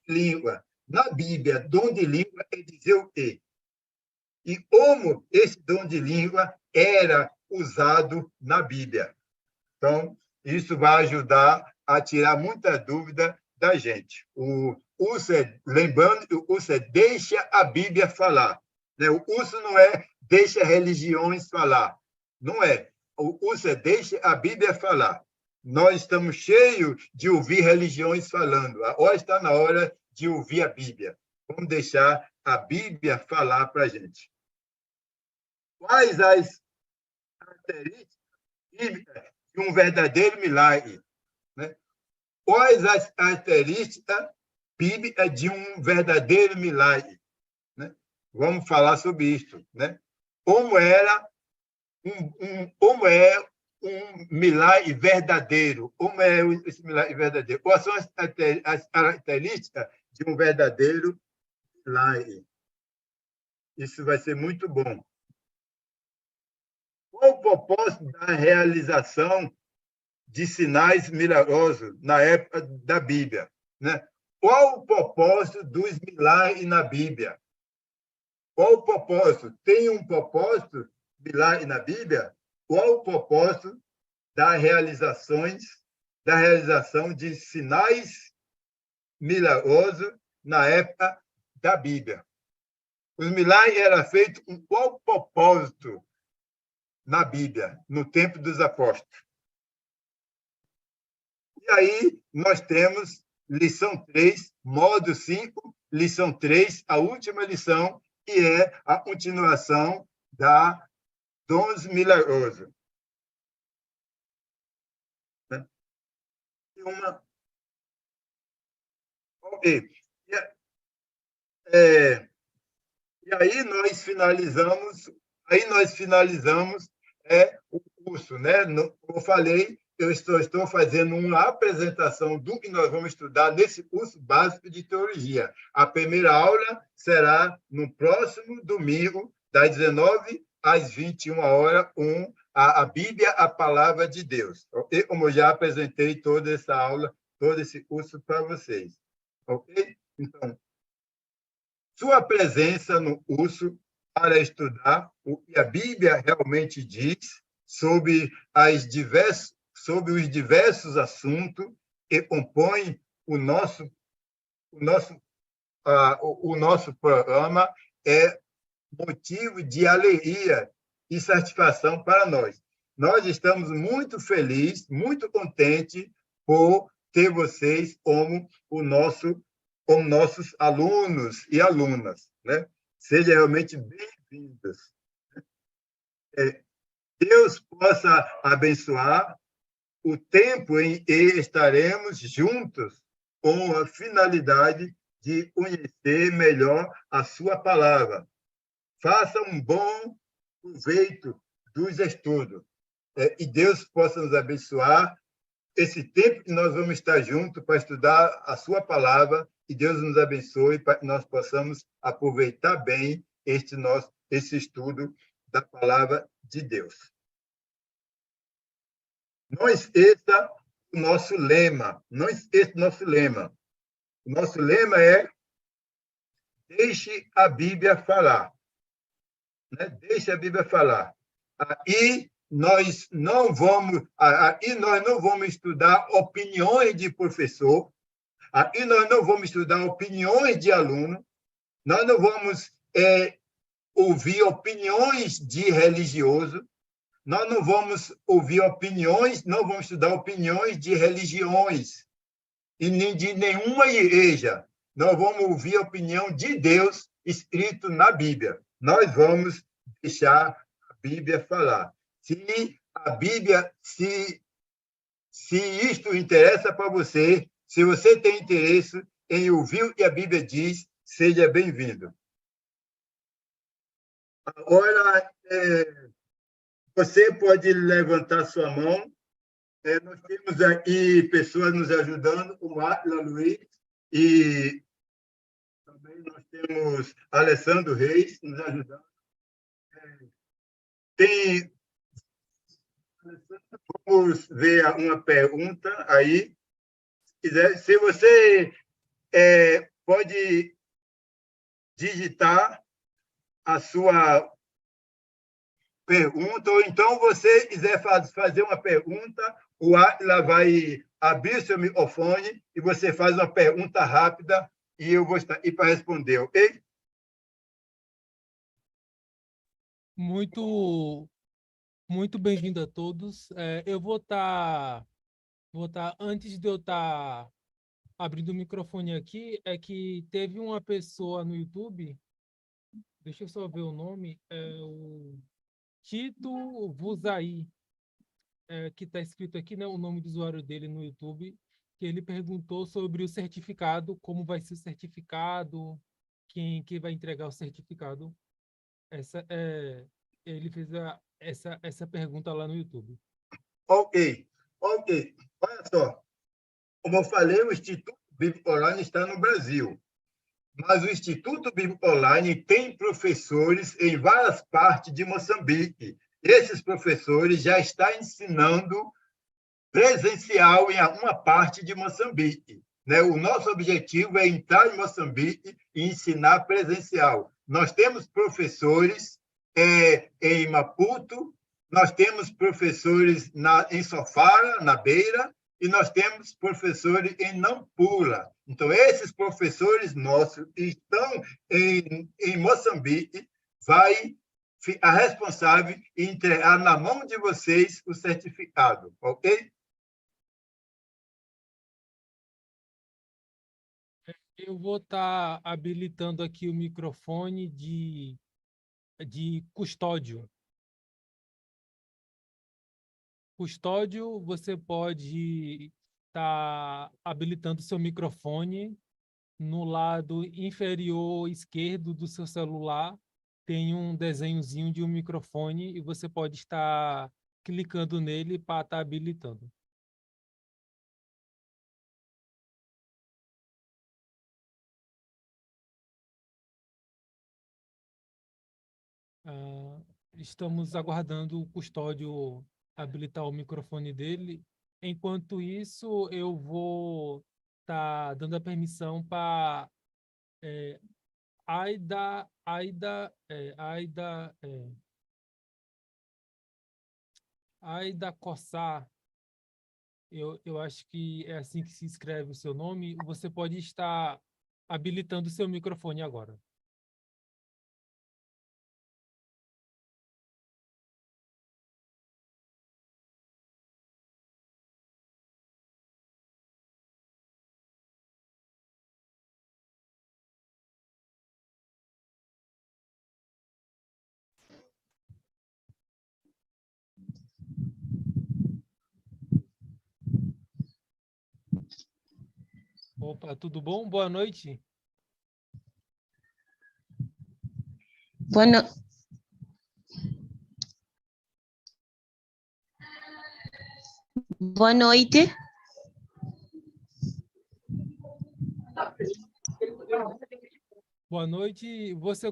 língua. Na Bíblia, dom de língua é dizer o quê? E como esse dom de língua era usado na Bíblia. Então, isso vai ajudar a tirar muita dúvida da gente. Lembrando que o curso é deixa a Bíblia falar. O curso não é deixa religiões falar. Não é. O curso é deixa a Bíblia falar. Nós estamos cheios de ouvir religiões falando. Agora está na hora de ouvir a Bíblia. Vamos deixar a Bíblia falar para a gente. Quais as características bíblicas de um verdadeiro milagre? Né? Quais as características bíblicas de um verdadeiro milagre? Né? Vamos falar sobre isso. Né? Como é um milagre verdadeiro? Como é esse milagre verdadeiro? Quais são as características de um verdadeiro milagre? Isso vai ser muito bom. Qual o propósito da realização de sinais milagrosos na época da Bíblia? Né? Qual o propósito dos milagres na Bíblia? Qual o propósito? Tem um propósito milagre na Bíblia? Qual o propósito da realização de sinais milagrosos na época da Bíblia? Os milagres eram feitos com qual propósito na Bíblia, no tempo dos apóstolos? E aí nós temos lição 3, módulo 5, lição 3, a última lição, que é a continuação da Dons Milagrosos. uma... Ok. É, e aí nós finalizamos o curso, né? Eu falei, eu estou fazendo uma apresentação do que nós vamos estudar nesse curso básico de teologia. A primeira aula será no próximo domingo, das 19 às 21 horas, a Bíblia, a Palavra de Deus. Ok? Como eu já apresentei toda essa aula, todo esse curso para vocês. Ok? Então, sua presença no curso para estudar o que a Bíblia realmente diz sobre os diversos assuntos que compõem o nosso, o nosso programa é motivo de alegria e satisfação para nós. Nós estamos muito felizes, muito contentes por ter vocês como nossos alunos e alunas, né? Sejam realmente bem-vindos. Deus possa abençoar o tempo em que estaremos juntos com a finalidade de conhecer melhor a sua palavra. Faça um bom proveito dos estudos. E Deus possa nos abençoar esse tempo que nós vamos estar juntos para estudar a sua palavra, e Deus nos abençoe para que nós possamos aproveitar bem esse estudo da palavra de Deus. Não esqueça o nosso lema, não esqueça o nosso lema. O nosso lema é: deixe a Bíblia falar. Né? Deixe a Bíblia falar. Aí nós não vamos estudar opiniões de professor, aí nós não vamos estudar opiniões de aluno, nós não vamos ouvir opiniões de religioso, nós não vamos ouvir opiniões, não vamos estudar opiniões de religiões e nem de nenhuma igreja. Nós vamos ouvir a opinião de Deus escrito na Bíblia. Nós vamos deixar a Bíblia falar. Se a Bíblia, se isto interessa para você, se você tem interesse em ouvir o que a Bíblia diz, seja bem-vindo. Agora, você pode levantar sua mão. Nós temos aqui pessoas nos ajudando, o Atila Luiz, e também nós temos Alessandro Reis nos ajudando. Tem, vamos ver uma pergunta aí. Se você pode digitar a sua pergunta, ou então você quiser fazer uma pergunta, o Atila vai abrir seu microfone e você faz uma pergunta rápida e eu vou estar aí para responder, ok? Muito, muito bem-vindo a todos. Eu antes de eu estar abrindo o microfone aqui, é que teve uma pessoa no YouTube, deixa eu só ver o nome, o Tito Vuzaí, que está escrito aqui, né, o nome do usuário dele no YouTube, que ele perguntou sobre o certificado, como vai ser o certificado, quem vai entregar o certificado. Ele fez essa pergunta lá no YouTube. Ok. Olha só, como eu falei, o Instituto Bíblico Online está no Brasil, mas o Instituto Bíblico Online tem professores em várias partes de Moçambique. Esses professores já estão ensinando presencial em alguma parte de Moçambique. Né? O nosso objetivo é entrar em Moçambique e ensinar presencial. Nós temos professores em Maputo, nós temos professores em Sofala, na Beira, e nós temos professores em Nampula. Então, esses professores nossos que estão em Moçambique vai a responsável em entregar na mão de vocês o certificado, ok? Eu vou estar habilitando aqui o microfone de custódio. Custódio, você pode estar habilitando seu microfone. No lado inferior esquerdo do seu celular tem um desenhozinho de um microfone e você pode estar clicando nele para estar habilitando. Estamos aguardando o custódio habilitar o microfone dele. Enquanto isso, eu vou estar dando a permissão para Aida Cossar. Eu acho que é assim que se escreve o seu nome. Você pode estar habilitando o seu microfone agora. Opa, tudo bom? Boa noite. Boa, no... Boa noite. Boa noite. Você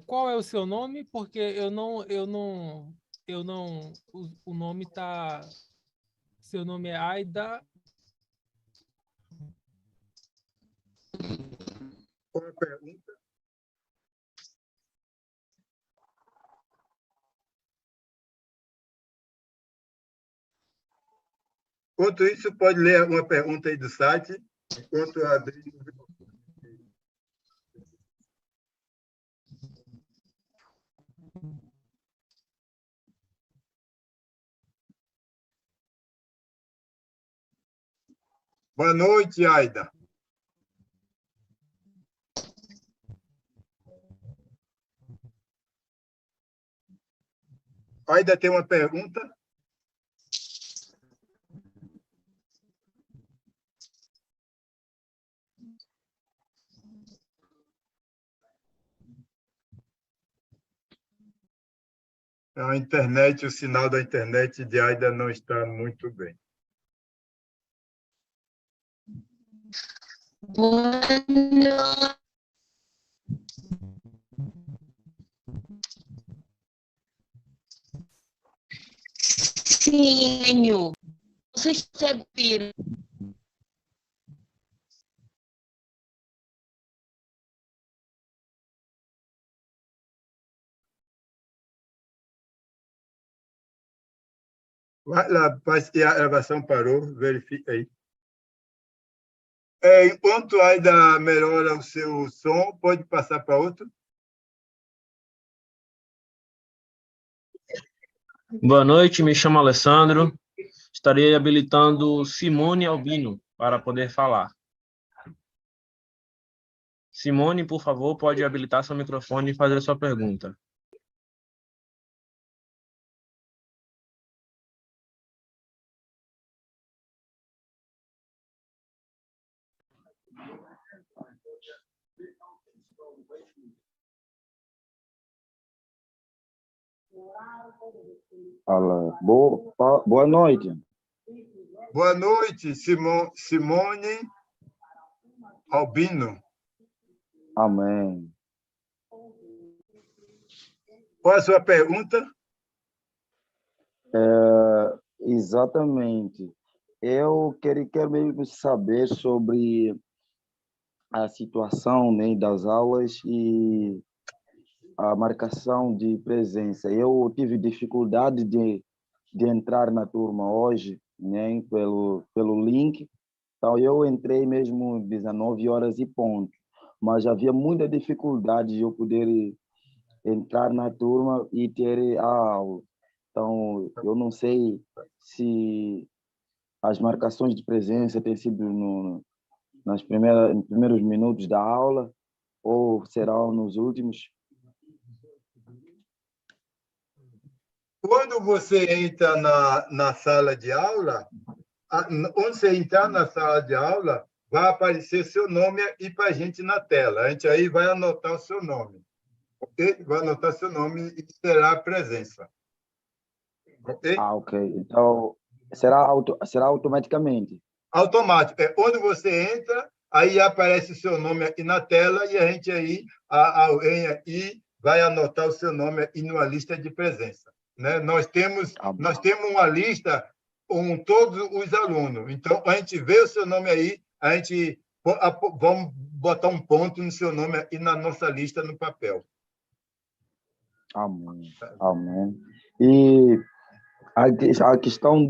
qual é o seu nome? Porque o nome tá, seu nome é Aida. Qual a pergunta? Enquanto isso, pode ler uma pergunta aí do site, enquanto eu abrir. Boa noite, Aida. Aida tem uma pergunta? A internet, o sinal da internet de Aida não está muito bem. Boa noite. Sim, vocês conseguem ouvir? Vai lá, a gravação parou, verifica aí. Enquanto Aida melhora o seu som, pode passar para outro? Boa noite, me chamo Alessandro. Estarei habilitando Simone Albino para poder falar. Simone, por favor, pode habilitar seu microfone e fazer sua pergunta. Olá. Boa noite. Boa noite, Simone Albino. Amém. Qual a sua pergunta? Exatamente. Eu quero mesmo saber sobre a situação, né, das aulas e a marcação de presença. Eu tive dificuldade de entrar na turma hoje, né, pelo link. Então, eu entrei mesmo 19 horas e ponto, mas havia muita dificuldade de eu poder entrar na turma e ter a aula. Então, eu não sei se as marcações de presença têm sido nos primeiros minutos da aula ou serão nos últimos. Quando você entra na sala de aula, onde você entrar na sala de aula, vai aparecer seu nome aí para a gente na tela. A gente aí vai anotar o seu nome. Ok? Vai anotar seu nome e terá a presença. Ok? Ok. Então, será automaticamente? Automático. É onde você entra, aí aparece o seu nome aqui na tela e a gente aí, alguém aí vai anotar o seu nome aí numa lista de presença. Né? Nós temos uma lista com todos os alunos. Então, a gente vê o seu nome aí, a gente vamos botar um ponto no seu nome aí na nossa lista no papel. Amém. Amém. E a questão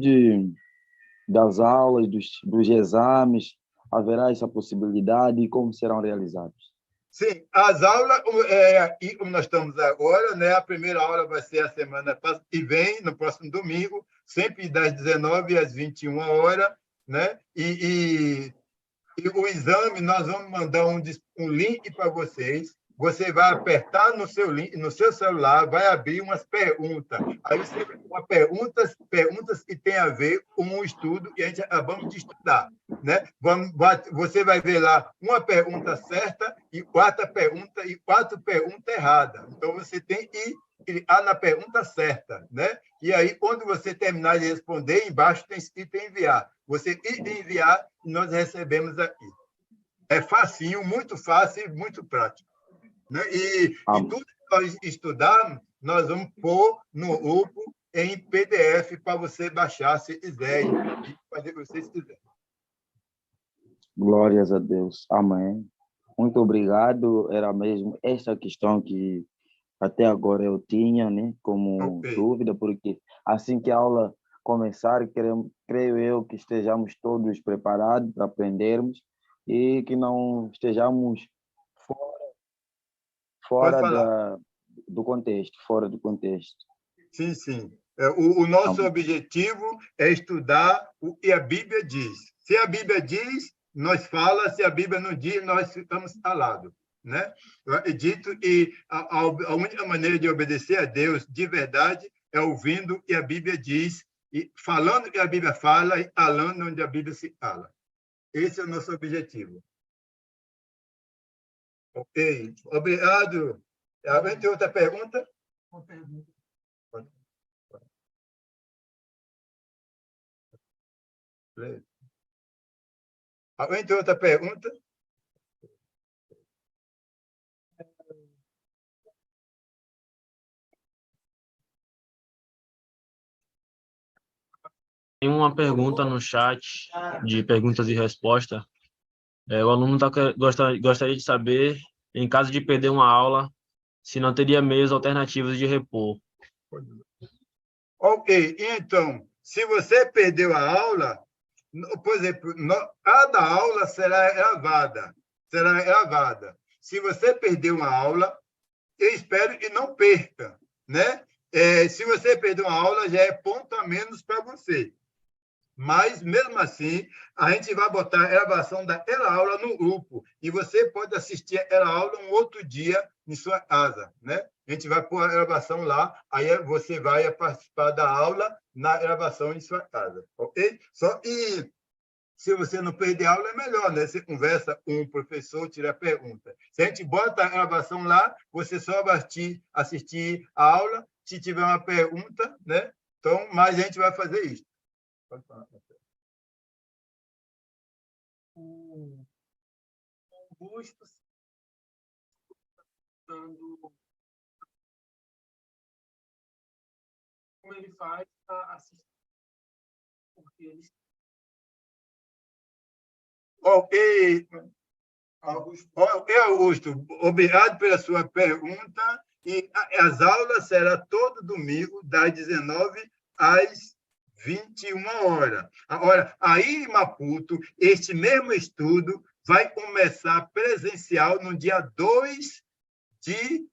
das aulas, dos exames, haverá essa possibilidade e como serão realizados? Sim, as aulas, aqui como nós estamos agora, né, a primeira aula vai ser a semana que vem, no próximo domingo, sempre das 19 às 21 horas, né? E o exame, nós vamos mandar um link para vocês. Você vai apertar no seu link, no seu celular, vai abrir umas perguntas. Aí você vai perguntas que têm a ver com o estudo que a gente acabamos de estudar. Né? Você vai ver lá uma pergunta certa e quatro perguntas erradas. Então, você tem que clicar na pergunta certa. Né? E aí, quando você terminar de responder, embaixo tem escrito enviar. Você clica em enviar e nós recebemos aqui. É facinho, muito fácil e muito prático. Né? E tudo que nós estudarmos, nós vamos pôr no grupo em PDF para você baixar, se quiser, e fazer o que vocês quiserem. Glórias a Deus. Amém. Muito obrigado. Era mesmo essa questão que até agora eu tinha, né, como dúvida, porque assim que a aula começar, creio eu que estejamos todos preparados para aprendermos e que não estejamos fora do contexto, fora do contexto. Sim, sim. O nosso objetivo é estudar o que a Bíblia diz. Se a Bíblia diz, nós fala, se a Bíblia não diz, nós ficamos calados. Né? Eu acredito que a única maneira de obedecer a Deus de verdade é ouvindo o que a Bíblia diz, e falando o que a Bíblia fala e falando onde a Bíblia se fala. Esse é o nosso objetivo. Ok. Obrigado. Alguém tem outra pergunta? Uma pergunta. Alguém tem outra pergunta? Tem uma pergunta no chat de perguntas e respostas. O aluno gostaria de saber, em caso de perder uma aula, se não teria meios alternativos de repor. Ok, então, se você perdeu a aula, por exemplo, cada aula será gravada. Se você perdeu uma aula, eu espero que não perca, né? Se você perdeu uma aula, já é ponto a menos para você. Mas, mesmo assim, a gente vai botar a gravação daquela aula no grupo e você pode assistir aquela aula um outro dia em sua casa, né? A gente vai pôr a gravação lá, aí você vai participar da aula na gravação em sua casa, ok? Só que se você não perder aula, é melhor, né? Você conversa com o professor, tira a pergunta. Se a gente bota a gravação lá, você só vai assistir a aula, se tiver uma pergunta, né? Então, mas a gente vai fazer isso. Pode falar. O Augusto como ele faz para assistir, porque ele... Ok, Augusto, obrigado pela sua pergunta. E as aulas serão todo domingo, das 19 às 21 horas. Agora, aí em Maputo, este mesmo estudo vai começar presencial no dia 2 de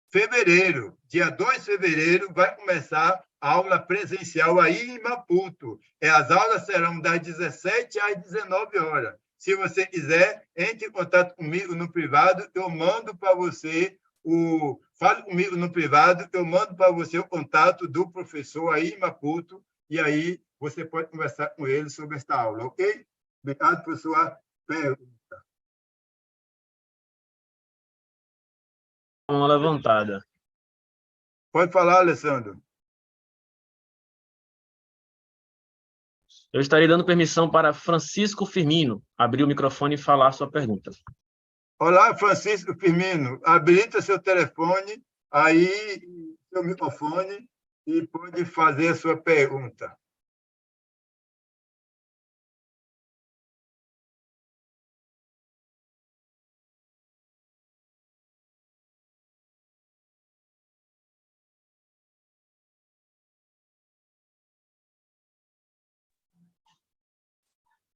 fevereiro. Dia 2 de fevereiro vai começar a aula presencial aí em Maputo. As aulas serão das 17 às 19 horas. Se você quiser, entre em contato comigo no privado, eu mando para você fale comigo no privado, eu mando para você o contato do professor aí em Maputo, e aí você pode conversar com ele sobre esta aula, ok? Obrigado por sua pergunta. Mão levantada. Pode falar, Alessandro. Eu estarei dando permissão para Francisco Firmino abrir o microfone e falar sua pergunta. Olá, Francisco Firmino. Habilita seu telefone, aí seu microfone, e pode fazer a sua pergunta.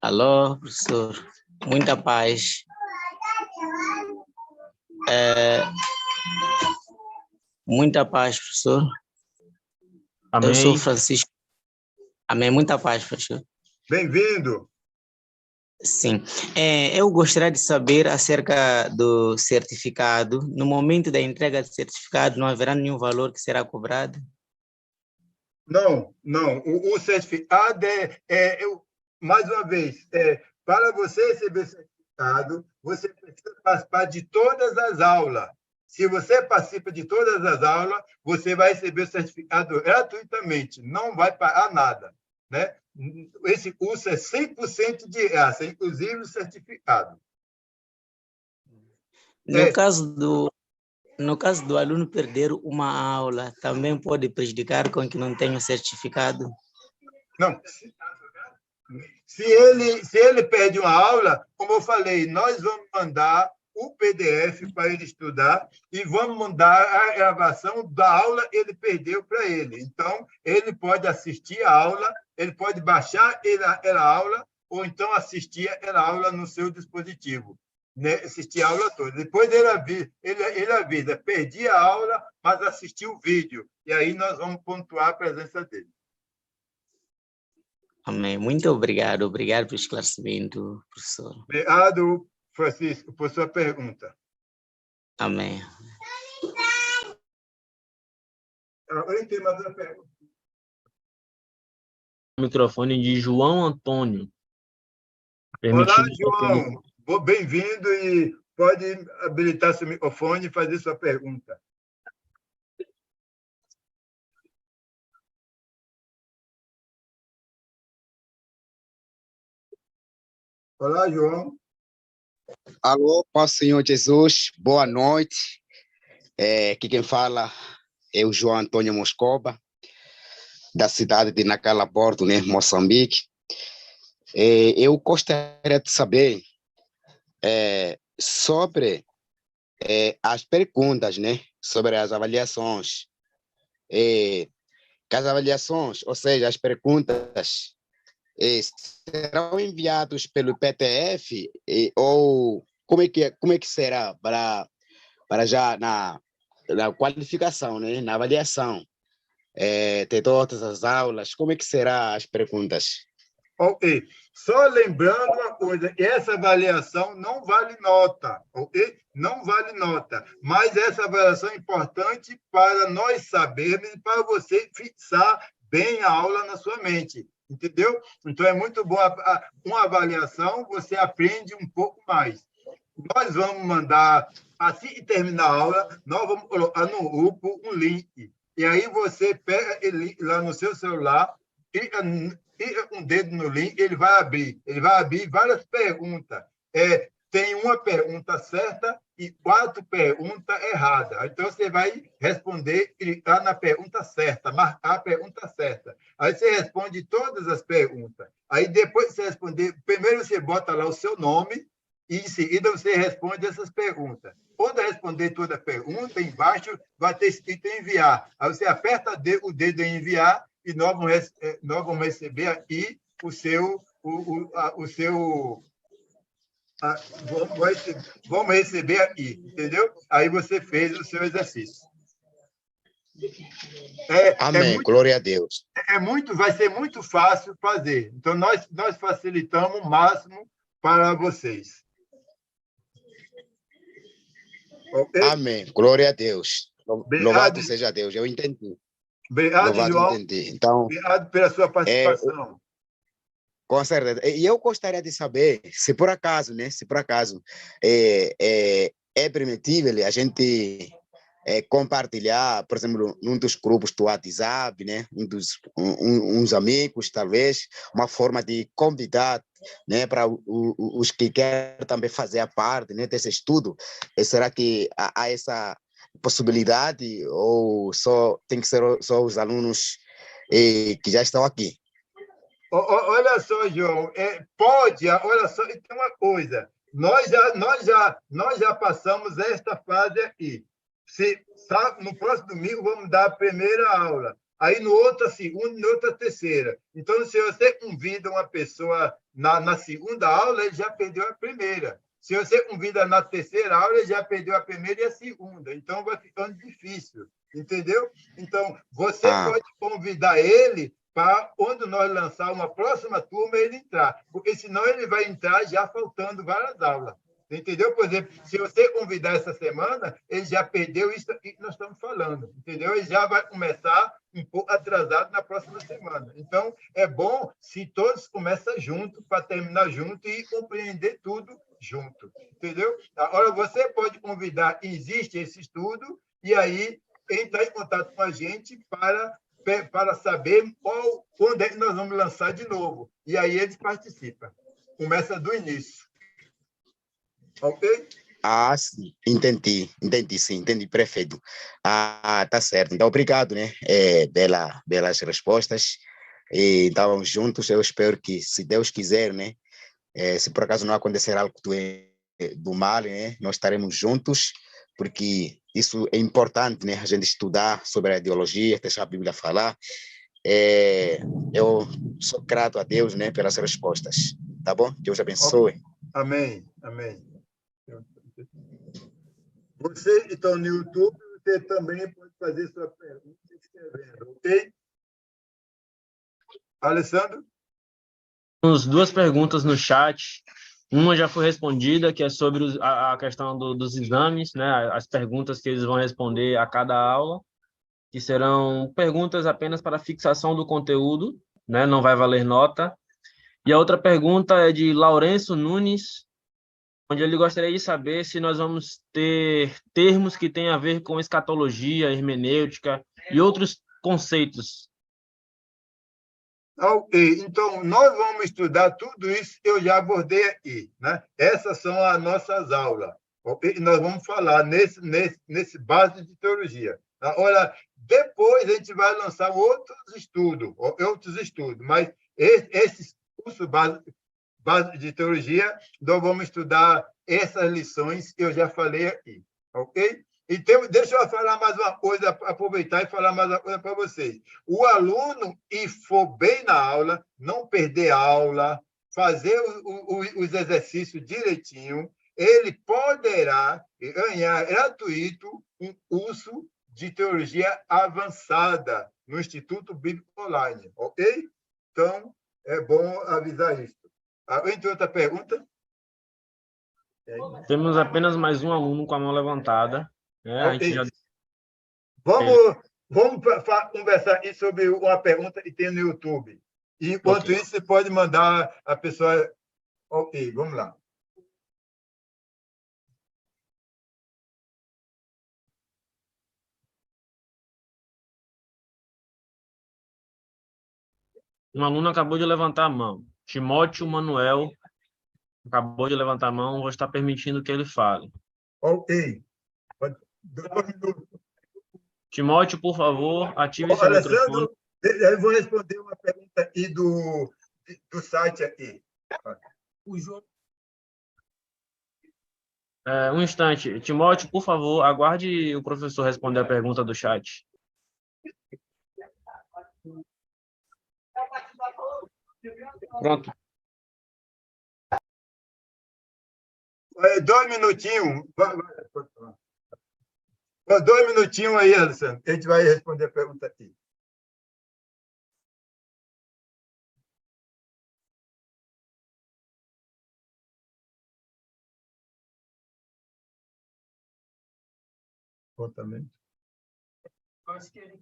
Alô, professor. Muita paz. Muita paz, professor. Amém. Eu sou Francisco. Amém. Muita paz, professor. Bem-vindo. Sim. Eu gostaria de saber acerca do certificado. No momento da entrega do certificado, não haverá nenhum valor que será cobrado? Não. O certificado mais uma vez, para você receber certificado, você precisa participar de todas as aulas. Se você participa de todas as aulas, você vai receber o certificado gratuitamente, não vai pagar nada, né? Esse curso é 100% de graça, inclusive o certificado. No caso do aluno perder uma aula, também pode prejudicar com que não tenha o certificado? Não. Se ele perde uma aula, como eu falei, nós vamos mandar o PDF para ele estudar e vamos mandar a gravação da aula que ele perdeu para ele. Então, ele pode assistir a aula, ele pode baixar aquela aula ou então assistir aquela aula no seu dispositivo, né? Assistir a aula toda. Depois ele avisa, perdi a aula, mas assisti o vídeo. E aí nós vamos pontuar a presença dele. Amém. Muito obrigado. Obrigado pelo esclarecimento, professor. Obrigado, Francisco, por sua pergunta. Amém. Alguém tem mais uma pergunta? O microfone de João Antônio. Olá, João. Bem-vindo e pode habilitar seu microfone e fazer sua pergunta. Olá, João. Alô, Paz do Senhor Jesus, boa noite. Aqui quem fala é o João Antônio Moscoba, da cidade de Nacala Porto, né, Moçambique. Eu gostaria de saber sobre as perguntas, né, sobre as avaliações. Que as avaliações, ou seja, as perguntas, serão enviados pelo PTF ou como é que será para já na qualificação, né, na avaliação de todas as aulas, como é que será as perguntas? Ok. Só lembrando uma coisa, essa avaliação não vale nota, ok? Não vale nota, mas essa avaliação é importante para nós sabermos e para você fixar bem a aula na sua mente, entendeu? Então, é muito bom. Uma avaliação, você aprende um pouco mais. Nós vamos mandar, assim que terminar a aula, nós vamos colocar no grupo um link. E aí você pega ele lá no seu celular, clica um dedo no link, ele vai abrir várias perguntas. Tem uma pergunta certa e 4 perguntas erradas. Então, você vai responder, clicar na pergunta certa, marcar a pergunta certa. Aí você responde todas as perguntas. Aí, depois que você responder, primeiro você bota lá o seu nome e, em seguida, você responde essas perguntas. Quando responder toda a pergunta, embaixo vai ter escrito enviar. Aí você aperta o dedo em enviar e nós vamos receber aqui vamos receber aqui, entendeu? Aí você fez o seu exercício. Amém, glória a Deus. Vai ser muito fácil fazer. Então, nós facilitamos o máximo para vocês. Okay? Amém, glória a Deus. Louvado Obrigado, seja Deus, eu entendi. obrigado, Louvado, João. entendi. Então, Obrigado pela sua participação. com certeza. E eu gostaria de saber, se por acaso, né, se por acaso é permitível a gente compartilhar, por exemplo, num dos grupos do WhatsApp, né, uns amigos, talvez, uma forma de convidar, né, para os que querem também fazer a parte, né, desse estudo. Será que há essa possibilidade ou só tem que ser só os alunos que já estão aqui? Olha só, João, pode, olha só, e tem uma coisa, nós já passamos esta fase aqui. No próximo domingo vamos dar a primeira aula, aí no outro a segunda e no outro a terceira. Então, se você convida uma pessoa na segunda aula, ele já perdeu a primeira. Se você convida na terceira aula, ele já perdeu a primeira e a segunda. Então, vai ficando difícil, entendeu? Então, você pode convidar ele para, quando nós lançar uma próxima turma, ele entrar. Porque senão ele vai entrar já faltando várias aulas. Entendeu? Por exemplo, se você convidar essa semana, ele já perdeu isso aqui que nós estamos falando. Entendeu? Ele já vai começar um pouco atrasado na próxima semana. Então, é bom se todos começam junto, para terminar junto e compreender tudo junto. Entendeu? Agora, você pode convidar, existe esse estudo, e aí entrar em contato com a gente para saber quando é que nós vamos lançar de novo. E aí eles participam. Começa do início. Ok? Sim, entendi, sim, entendi, perfeito. Tá certo. Então, obrigado, né, belas respostas. E, então, juntos, eu espero que, se Deus quiser, né, se por acaso não acontecer algo do mal, né, nós estaremos juntos, porque isso é importante, né, a gente estudar sobre a ideologia, deixar a Bíblia falar. Eu sou grato a Deus, né, pelas respostas. Tá bom? Deus abençoe. Amém, amém. Você que está no YouTube, você também pode fazer sua pergunta escrevendo, ok? Alessandro? Temos duas perguntas no chat. Uma já foi respondida, que é sobre a questão dos exames, né? As perguntas que eles vão responder a cada aula, que serão perguntas apenas para fixação do conteúdo, né? Não vai valer nota. E a outra pergunta é de Lourenço Nunes, onde ele gostaria de saber se nós vamos ter termos que têm a ver com escatologia, hermenêutica e outros conceitos. Ok, então nós vamos estudar tudo isso que eu já abordei aqui, né? Essas são as nossas aulas, ok? Nós vamos falar nesse base de teologia. Olha, depois a gente vai lançar outros estudos, mas esses cursos base de teologia, nós vamos estudar essas lições que eu já falei aqui, ok? E deixa eu falar mais uma coisa, aproveitar e falar mais uma coisa para vocês. O aluno, e for bem na aula, não perder a aula, fazer os exercícios direitinho, ele poderá ganhar gratuito um curso de teologia avançada no Instituto Bíblico Online, ok? Então, é bom avisar isso. Entre outra pergunta? Temos apenas mais um aluno com a mão levantada. Né? A gente já... Vamos conversar aqui sobre uma pergunta que tem no YouTube. E, enquanto isso, você pode mandar a pessoa... Ok, vamos lá. Um aluno acabou de levantar a mão. Timóteo Manuel acabou de levantar a mão, vou estar permitindo que ele fale. Ok. Timóteo, por favor, ative seu microfone. Eu vou responder uma pergunta aqui do site aqui. O João... Um instante. Timóteo, por favor, aguarde o professor responder a pergunta do chat. Pronto. 2 minutinhos. 2 minutinhos aí, Alessandro. A gente vai responder a pergunta aqui. Contamento. Acho que ele...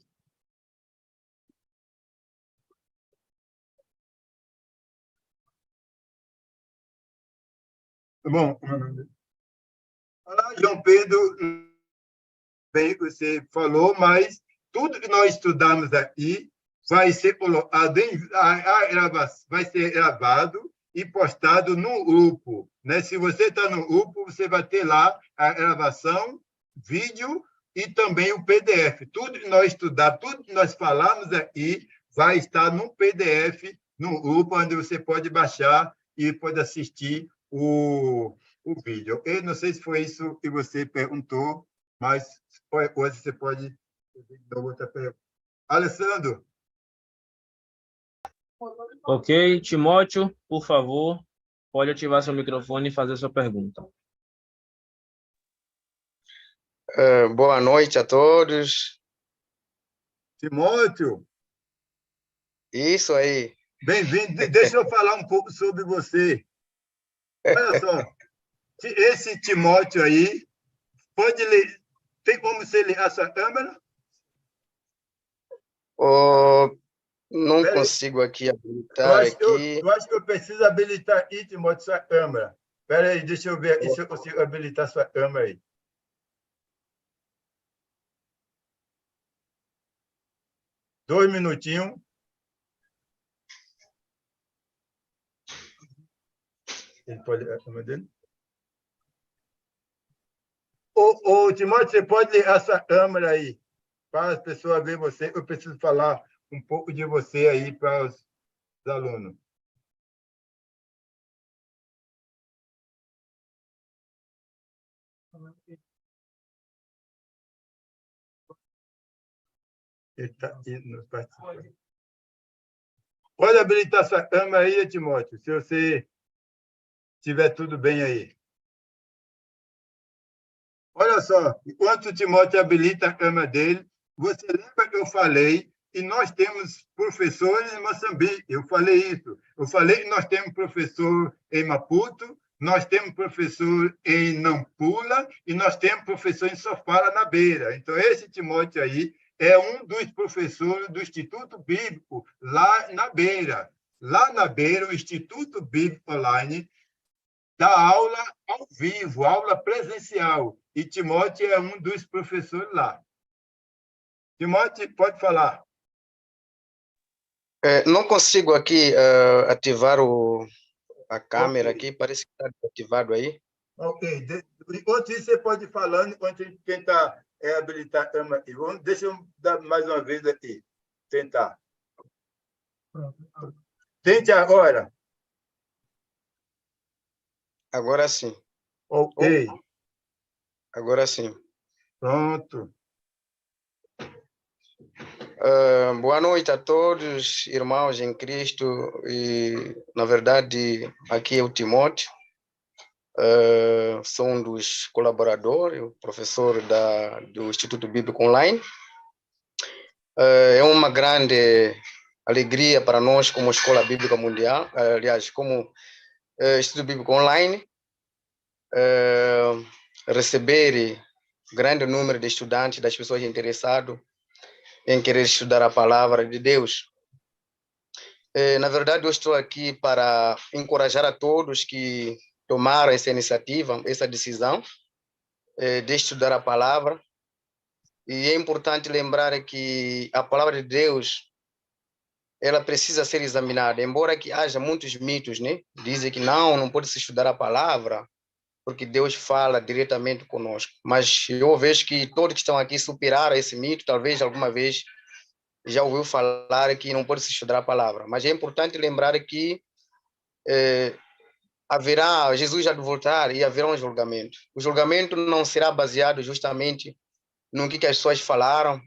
Bom, olá, João Pedro, bem você falou, mas tudo que nós estudamos aqui vai ser colocado vai ser gravado e postado no grupo, né? Se você está no grupo, você vai ter lá a gravação, vídeo e também o PDF. Tudo que nós estudamos, tudo que nós falamos aqui vai estar no PDF, no grupo, onde você pode baixar e pode assistir o vídeo. Eu não sei se foi isso que você perguntou, mas qualquer coisa você pode dar outra pergunta. Alessandro. Ok, Timóteo, por favor, pode ativar seu microfone e fazer sua pergunta. Boa noite a todos. Timóteo. Isso aí. Bem-vindo. Deixa eu falar um pouco sobre você. Olha só, esse Timóteo aí, pode ler, tem como você ligar a sua câmera? Não Pera consigo aqui habilitar aqui. Eu acho que eu preciso habilitar aqui, Timóteo, sua câmera. Espera aí, deixa eu ver aqui se eu consigo habilitar sua câmera aí. Dois minutinhos. Ele pode... A câmera dele? Ô, Timóteo, você pode ligar a sua câmera aí, para as pessoas verem você. Eu preciso falar um pouco de você aí para os alunos. Ele está nos participando. Pode habilitar sua câmera aí, Timóteo, se você tiver tudo bem aí. Olha só, enquanto o Timóteo habilita a câmera dele, você lembra que eu falei que nós temos professores em Moçambique? Eu falei isso. Eu falei que nós temos professor em Maputo, nós temos professor em Nampula e nós temos professor em Sofala, na Beira. Então, esse Timóteo aí é um dos professores do Instituto Bíblico, lá na Beira. Lá na Beira, o Instituto Bíblico Online dá aula ao vivo, aula presencial. E Timóteo é um dos professores lá. Timóteo, pode falar. Não consigo aqui ativar a câmera aqui, parece que está ativado aí. Ok. Enquanto isso, você pode ir falando, enquanto a gente tenta habilitar a câmera aqui. Deixa eu dar mais uma vez aqui. Tentar. Tente agora. Agora sim. Ok. Agora sim. Pronto. Boa noite a todos, irmãos em Cristo. E, na verdade, aqui é o Timóteo. Sou um dos colaboradores, o professor do Instituto Bíblico Online. É uma grande alegria para nós, como Escola Bíblica Mundial, aliás, como Instituto Bíblico Online, receber grande número de estudantes, das pessoas interessadas em querer estudar a palavra de Deus. Na verdade, eu estou aqui para encorajar a todos que tomaram essa iniciativa, essa decisão de estudar a palavra. E é importante lembrar que a palavra de Deus, ela precisa ser examinada, embora que haja muitos mitos, né? Dizem que não pode se estudar a palavra, porque Deus fala diretamente conosco. Mas eu vejo que todos que estão aqui superaram esse mito, talvez alguma vez já ouviu falar que não pode se estudar a palavra. Mas é importante lembrar que haverá, Jesus já voltar e haverá um julgamento. O julgamento não será baseado justamente no que as pessoas falaram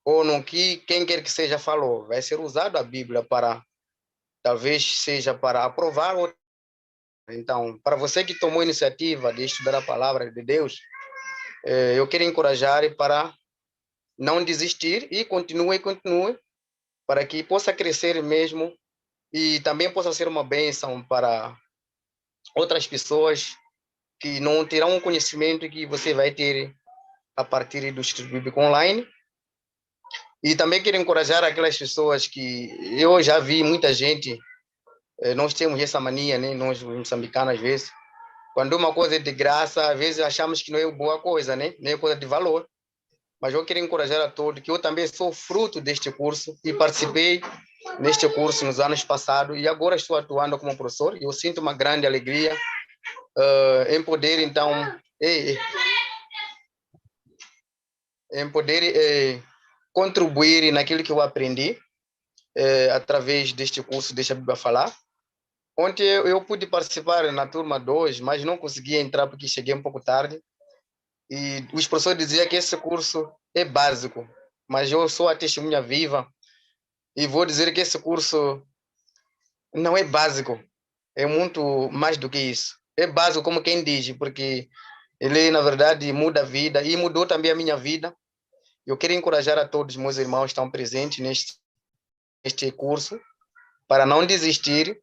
ou no que quem quer que seja falou. Vai ser usado a Bíblia para, talvez seja para aprovar ou... Então, para você que tomou a iniciativa de estudar a palavra de Deus, eu quero encorajar para não desistir e continue, para que possa crescer mesmo e também possa ser uma bênção para outras pessoas que não terão o conhecimento que você vai ter a partir do Instituto Bíblico Online. E também quero encorajar aquelas pessoas que eu já vi muita gente, nós temos essa mania, né? Nós moçambicanos, às vezes, quando uma coisa é de graça, às vezes achamos que não é boa coisa, né? Nem é coisa de valor. Mas eu quero encorajar a todos que eu também sou fruto deste curso e participei neste curso nos anos passados e agora estou atuando como professor e eu sinto uma grande alegria em poder, então, contribuir naquilo que eu aprendi através deste curso Deixa a Bíblia Falar. Ontem eu pude participar na turma 2, mas não consegui entrar porque cheguei um pouco tarde. E os professores diziam que esse curso é básico, mas eu sou a testemunha viva e vou dizer que esse curso não é básico, é muito mais do que isso. É básico como quem diz, porque ele, na verdade, muda a vida e mudou também a minha vida. Eu quero encorajar a todos os meus irmãos que estão presentes neste curso para não desistir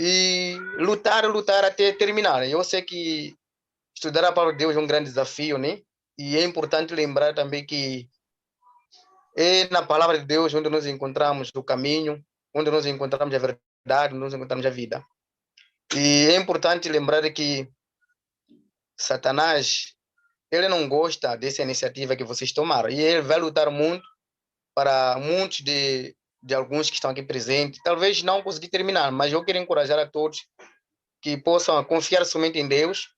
e lutar até terminar. Eu sei que estudar a palavra de Deus é um grande desafio, né? E é importante lembrar também que é na palavra de Deus onde nós encontramos o caminho, onde nós encontramos a verdade, onde nós encontramos a vida. E é importante lembrar que Satanás, ele não gosta dessa iniciativa que vocês tomaram. E ele vai lutar muito para muitos de alguns que estão aqui presentes. Talvez não conseguir terminar, mas eu quero encorajar a todos que possam confiar somente em Deus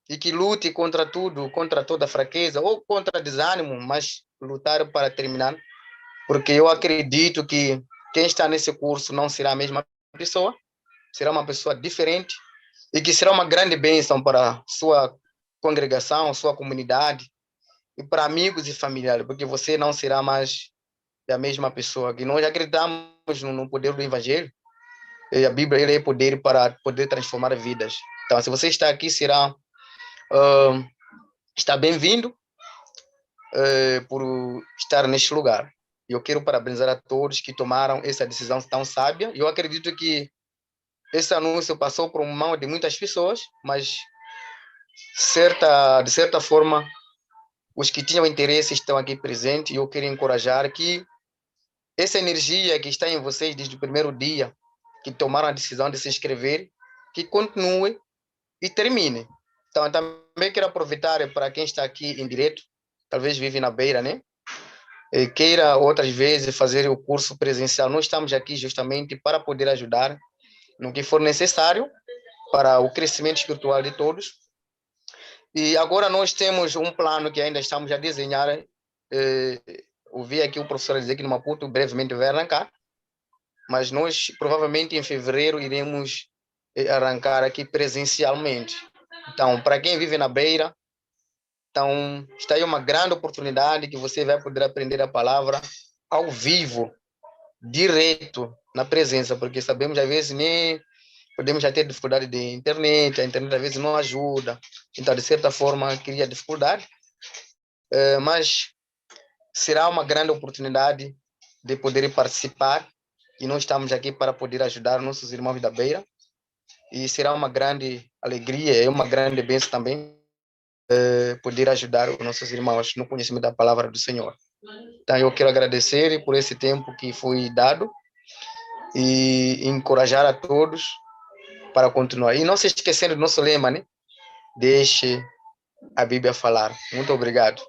e que lute contra tudo, contra toda fraqueza ou contra desânimo, mas lutar para terminar, porque eu acredito que quem está nesse curso não será a mesma pessoa, será uma pessoa diferente e que será uma grande bênção para sua congregação, sua comunidade e para amigos e familiares, porque você não será mais a mesma pessoa. Que nós acreditamos no poder do Evangelho e a Bíblia ele é poder para poder transformar vidas. Então, se você está aqui, está bem-vindo por estar neste lugar. Eu quero parabenizar a todos que tomaram essa decisão tão sábia. Eu acredito que esse anúncio passou por mão de muitas pessoas, mas de certa forma, os que tinham interesse estão aqui presentes e eu quero encorajar que essa energia que está em vocês desde o primeiro dia, que tomaram a decisão de se inscrever, que continue e termine. Então, também quero aproveitar para quem está aqui em direto, talvez vive na Beira, né? E queira outras vezes fazer o curso presencial. Nós estamos aqui justamente para poder ajudar no que for necessário para o crescimento espiritual de todos. E agora nós temos um plano que ainda estamos a desenhar. Ouvi aqui o professor dizer que no Maputo brevemente vai arrancar, mas nós provavelmente em fevereiro iremos arrancar aqui presencialmente. Então, para quem vive na Beira, então está aí uma grande oportunidade que você vai poder aprender a palavra ao vivo, direto, na presença, porque sabemos às vezes nem podemos já ter dificuldade de internet, a internet às vezes não ajuda, então de certa forma cria dificuldade, mas será uma grande oportunidade de poder participar e nós estamos aqui para poder ajudar nossos irmãos da Beira e será uma grande alegria, é uma grande bênção também poder ajudar os nossos irmãos no conhecimento da palavra do Senhor. Então eu quero agradecer por esse tempo que foi dado e encorajar a todos para continuar. E não se esquecendo do nosso lema, né? Deixe a Bíblia falar. Muito obrigado.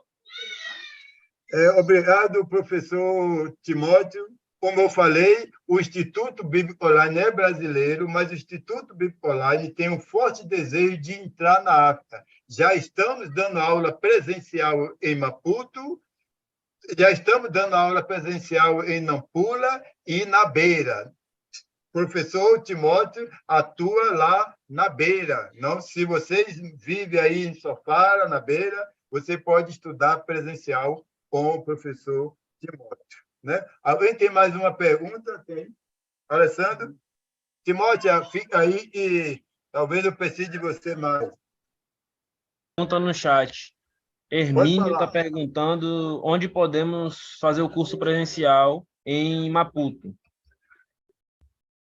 Obrigado, professor Timóteo. Como eu falei, o Instituto Bíblico Online é brasileiro, mas o Instituto Bíblico Online tem um forte desejo de entrar na África. Já estamos dando aula presencial em Maputo, já estamos dando aula presencial em Nampula e na Beira. Professor Timóteo atua lá na Beira. Não, se vocês vivem aí em Sofala, na Beira, você pode estudar presencial com o professor Timóteo. Né? Alguém tem mais uma pergunta? Tem. Alessandro? Timóteo, fica aí e talvez eu precise de você mais. Pergunta no chat. Hermínio está falar. perguntando onde podemos fazer o curso presencial em Maputo.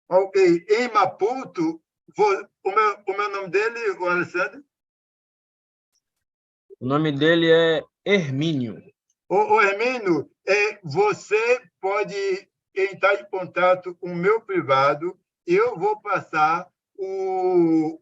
Ok, em Maputo, o meu nome dele, o Alessandro? O nome dele é Hermínio. O Hermínio, você pode entrar em contato com o meu privado, eu vou passar o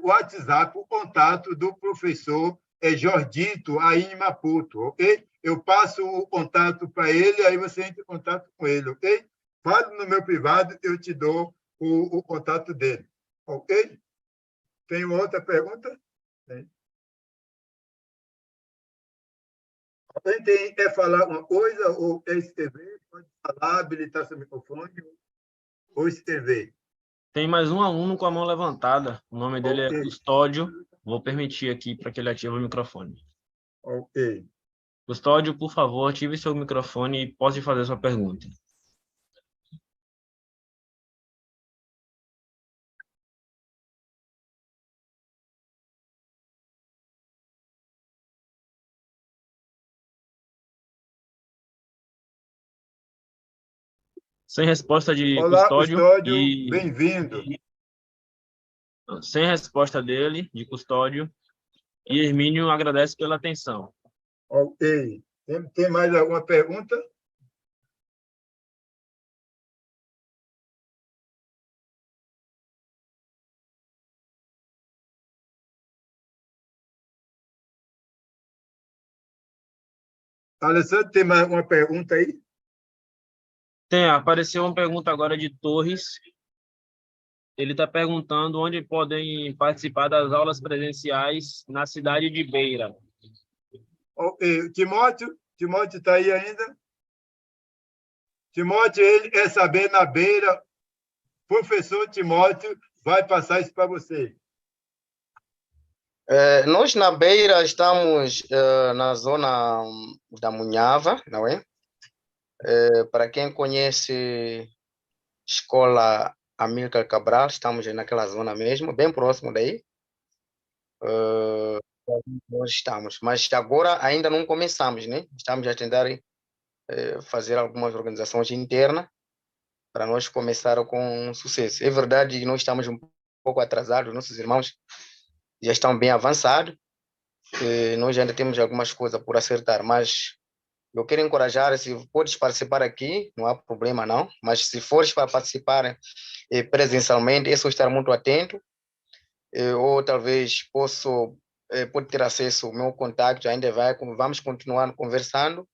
WhatsApp, o contato do professor Jordito aí em Maputo, ok? Eu passo o contato para ele, aí você entra em contato com ele, ok? Fale no meu privado, eu te dou o contato dele, ok? Tem outra pergunta? Tem. Alguém quer falar uma coisa ou quer escrever? Pode falar, habilitar seu microfone ou escrever. Tem mais um aluno com a mão levantada. O nome dele é Ok, Custódio. Vou permitir aqui para que ele ative o microfone. ok. Custódio, por favor, ative seu microfone e pode fazer sua pergunta. Sem resposta de Olá, Custódio Custódio, e bem-vindo. sem resposta dele, de Custódio, e Hermínio agradece pela atenção. Ok. Tem mais alguma pergunta? Alessandro, tem mais alguma pergunta aí? Tem, apareceu uma pergunta agora de Torres. Ele está perguntando onde podem participar das aulas presenciais na cidade de Beira. Ok. Timóteo está aí ainda? Timóteo, ele quer saber na beira. Professor Timóteo vai passar isso para você. Nós na Beira estamos na zona da Munhava, não é? Para quem conhece Escola Amílcar Cabral, estamos naquela zona mesmo, bem próximo daí. Nós estamos, mas agora ainda não começamos, né? Estamos a tentar fazer algumas organizações internas para nós começar com sucesso. É verdade que nós estamos um pouco atrasados, nossos irmãos já estão bem avançados, nós ainda temos algumas coisas por acertar, mas eu quero encorajar, se podes participar aqui, não há problema não, mas se fores para participar presencialmente, é só estar muito atento, ou talvez pode ter acesso ao meu contato, ainda vamos continuar conversando,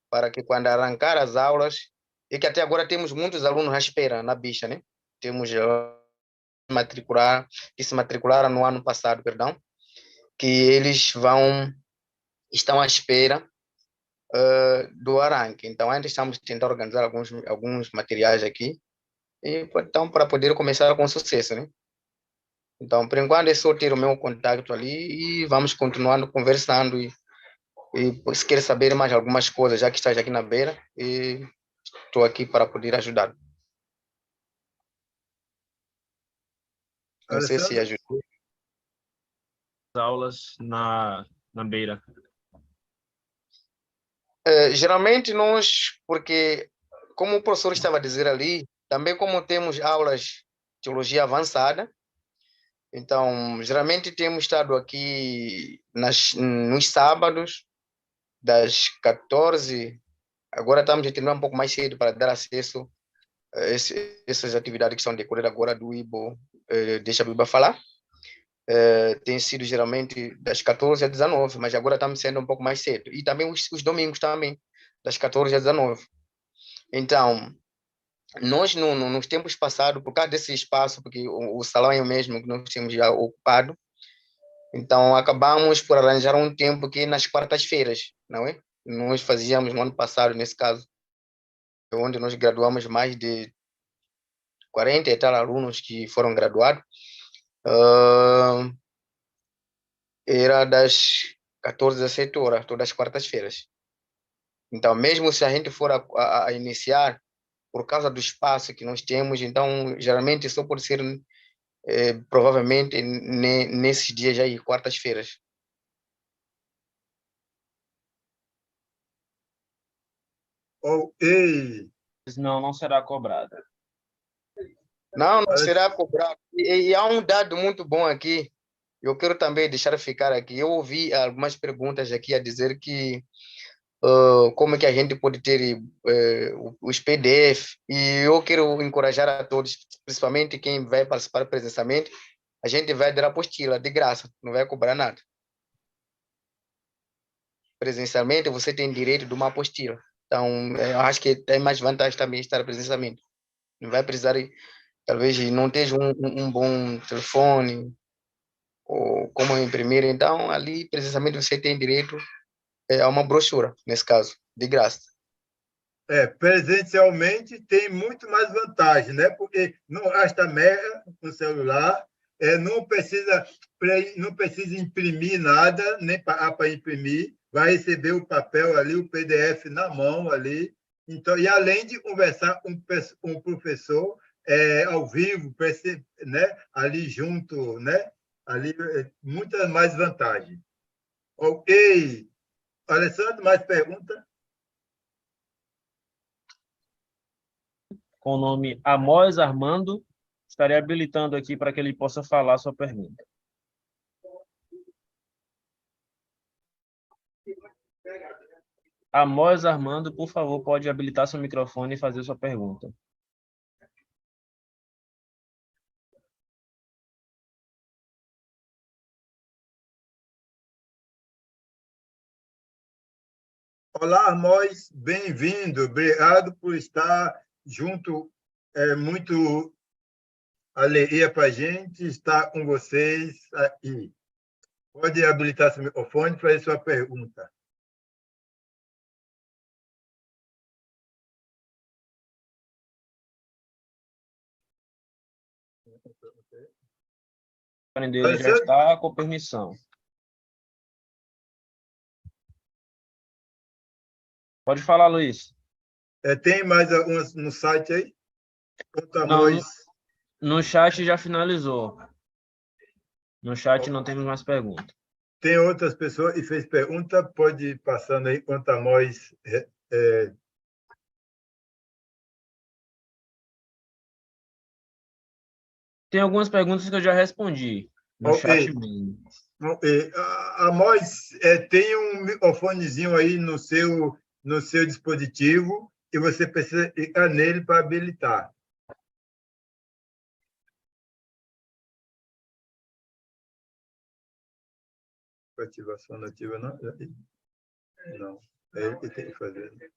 para que quando arrancar as aulas, e que até agora temos muitos alunos à espera na bicha, né? Temos que se matricularam no ano passado, perdão, que eles estão à espera do arranque. Então, ainda estamos tentando organizar alguns materiais aqui, e então, para poder começar com sucesso, né? Então, por enquanto, é só ter o meu contato ali e vamos continuando conversando. E se quer saber mais algumas coisas, já que estás aqui na beira, e estou aqui para poder ajudar. Não sei se Alessandro? ajudou. Aulas na Beira. Geralmente nós, porque como o professor estava a dizer ali, também como temos aulas de teologia avançada, então geralmente temos estado aqui nos sábados, das 14, agora estamos a terminar um pouco mais cedo para dar acesso a essas atividades que estão decorrendo agora do IBO, deixa a Bíblia falar. Tem sido geralmente das 14 às 19, mas agora estamos sendo um pouco mais cedo. E também os domingos também, das 14 às 19. Então, nós nos tempos passados, por causa desse espaço, porque o salão é o mesmo que nós tínhamos já ocupado, então acabamos por arranjar um tempo que nas quartas-feiras, não é? Nós fazíamos no ano passado, nesse caso, onde nós graduamos mais de 40 e tal alunos que foram graduados. Era das 14 às 17 horas, todas as quartas-feiras. Então, mesmo se a gente for a iniciar, por causa do espaço que nós temos, então, geralmente só pode ser provavelmente nesses dias aí, quartas-feiras. Ok. Não, não será cobrada. Não, não será cobrado. E há um dado muito bom aqui. Eu quero também deixar ficar aqui. Eu ouvi algumas perguntas aqui a dizer que como é que a gente pode ter os PDF. E eu quero encorajar a todos, principalmente quem vai participar presencialmente, a gente vai dar apostila de graça, não vai cobrar nada. Presencialmente, você tem direito de uma apostila. Então, eu acho que tem mais vantagem também estar presencialmente. Não vai precisar, talvez, não esteja um bom telefone, ou como imprimir. Então, ali, precisamente, você tem direito a uma brochura, nesse caso, de graça. Presencialmente tem muito mais vantagem, né? Porque não gasta merda no celular, não precisa imprimir nada, nem pagar para imprimir, vai receber o papel ali, o PDF na mão ali. Então, e além de conversar com um professor ao vivo, né? Ali junto, né? Ali, muitas mais vantagens. Ok. Alessandro, mais pergunta? Com o nome Amós Armando, estarei habilitando aqui para que ele possa falar a sua pergunta. Amós Armando, por favor, pode habilitar seu microfone e fazer sua pergunta. Olá, Amós, bem-vindo. Obrigado por estar junto. É muito alegria para a gente estar com vocês aqui. Pode habilitar seu microfone para fazer sua pergunta. Ele já está com permissão. Pode falar, Luiz. Tem mais algumas no site aí? Não, no chat já finalizou. No chat não temos mais perguntas. Tem outras pessoas e fez pergunta, pode ir passando aí enquanto a Amós... Tem algumas perguntas que eu já respondi no chat mesmo. Amós, tem um microfonezinho aí no seu dispositivo e você precisa clicar nele para habilitar. Ativação nativa, não? Não, é ele que tem que fazer.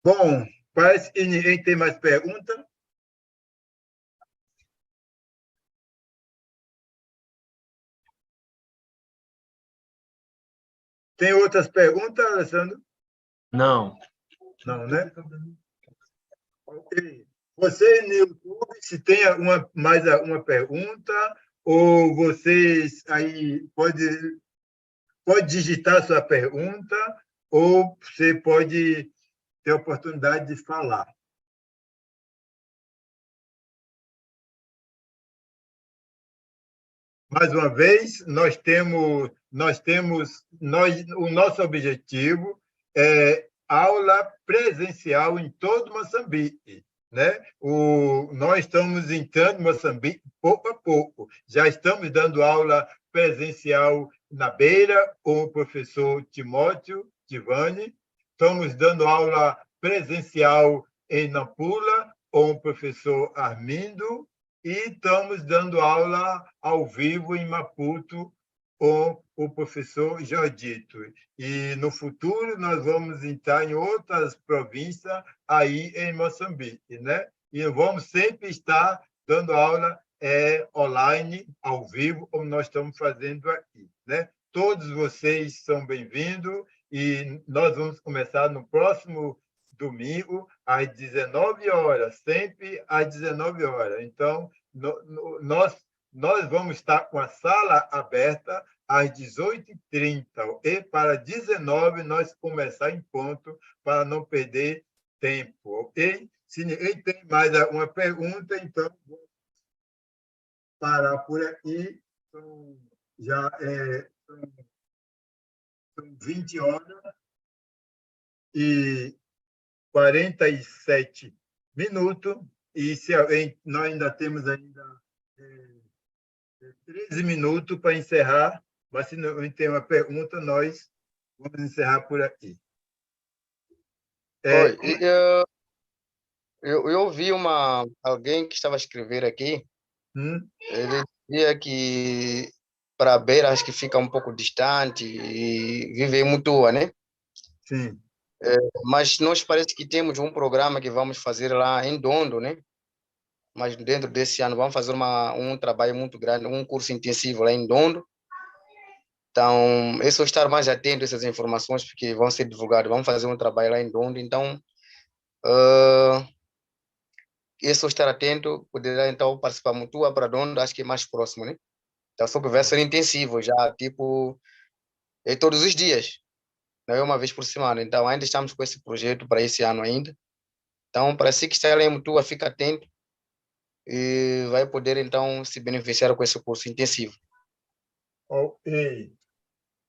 Bom, parece que ninguém tem mais pergunta. Tem outras perguntas, Alessandro? Não. Não, né? Ok. Você no YouTube, se tem mais alguma pergunta, ou vocês aí pode digitar sua pergunta, ou você pode ter a oportunidade de falar. Mais uma vez, o nosso objetivo é aula presencial em todo Moçambique, né? Nós estamos entrando em Moçambique pouco a pouco. Já estamos dando aula presencial na Beira com o professor Timóteo Tivani. Estamos dando aula presencial em Nampula com o professor Armindo. E estamos dando aula ao vivo em Maputo com o professor Jordito. E no futuro nós vamos entrar em outras províncias aí em Moçambique, né? E vamos sempre estar dando aula online, ao vivo, como nós estamos fazendo aqui, né? Todos vocês são bem-vindos e nós vamos começar no próximo domingo, às 19 horas, sempre às 19 horas. Então, nós vamos estar com a sala aberta às 18h30 e para 19 nós começar em ponto para não perder tempo, ok? Se ninguém tem mais alguma pergunta, então vou parar por aqui. Já são 20 horas e 47 minutos, e nós ainda temos ainda 13 minutos para encerrar, mas se não tem uma pergunta, nós vamos encerrar por aqui. Oi, eu ouvi alguém que estava a escrever aqui, ele dizia que para Beira acho que fica um pouco distante e vive em Mutua, né? Sim. Mas nós parece que temos um programa que vamos fazer lá em Dondo, né? Mas dentro desse ano vamos fazer um trabalho muito grande, um curso intensivo lá em Dondo. Então, é só estar mais atento a essas informações, porque vão ser divulgadas. Vamos fazer um trabalho lá em Dondo. Então, é só estar atento, poderá então participar Mutua para Dondo, acho que é mais próximo, né? Então, só que vai ser intensivo, já tipo, é todos os dias, não é uma vez por semana. Então, ainda estamos com esse projeto para esse ano ainda. Então, para si que está lá em Mutua, fica atento e vai poder então se beneficiar com esse curso intensivo. Ok.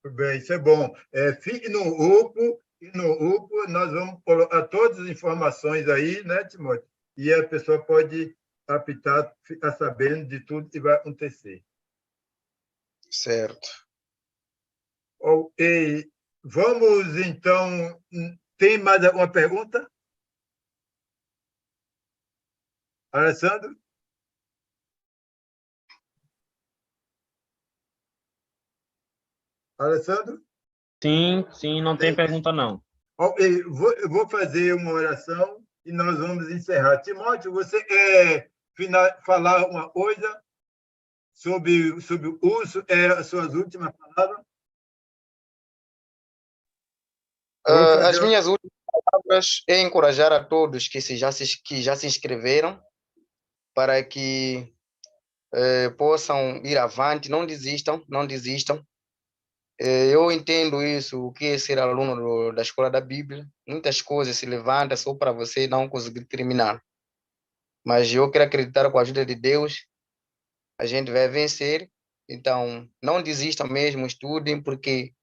Tudo bem, isso é bom. Fique no grupo, e no grupo nós vamos colocar todas as informações aí, né, Timóteo? E a pessoa pode apitar, ficar sabendo de tudo que vai acontecer. Certo. Ok. Vamos, então... Tem mais alguma pergunta? Alessandro? Alessandro? Sim, não tem pergunta, não. Ok, eu vou fazer uma oração e nós vamos encerrar. Timóteo, você quer falar uma coisa sobre o uso? As suas últimas palavras? As minhas últimas palavras é encorajar a todos que já se inscreveram para que possam ir avante, não desistam, não desistam. Eu entendo isso, o que é ser aluno da escola da Bíblia. Muitas coisas se levantam só para você não conseguir terminar. Mas eu quero acreditar com a ajuda de Deus, a gente vai vencer. Então, não desistam mesmo, estudem, porque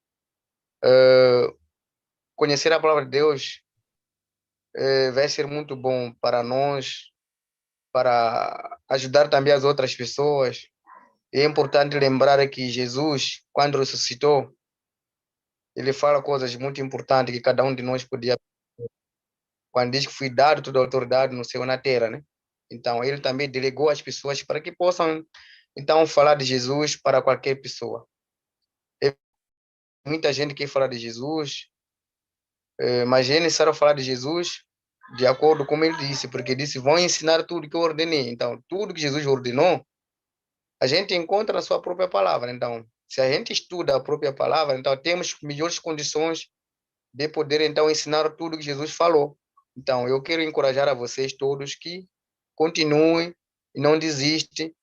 conhecer a palavra de Deus vai ser muito bom para nós, para ajudar também as outras pessoas. É importante lembrar que Jesus, quando ressuscitou, ele fala coisas muito importantes que cada um de nós podia, quando diz que foi dado toda a autoridade no céu e na terra, né? Então, ele também delegou as pessoas para que possam, então, falar de Jesus para qualquer pessoa. Muita gente quer falar de Jesus, mas é necessário falar de Jesus de acordo com como ele disse, porque disse, vão ensinar tudo que eu ordenei. Então, tudo que Jesus ordenou, a gente encontra na sua própria palavra. Então, se a gente estuda a própria palavra, então temos melhores condições de poder, então, ensinar tudo que Jesus falou. Então, eu quero encorajar a vocês todos que continuem e não desistem,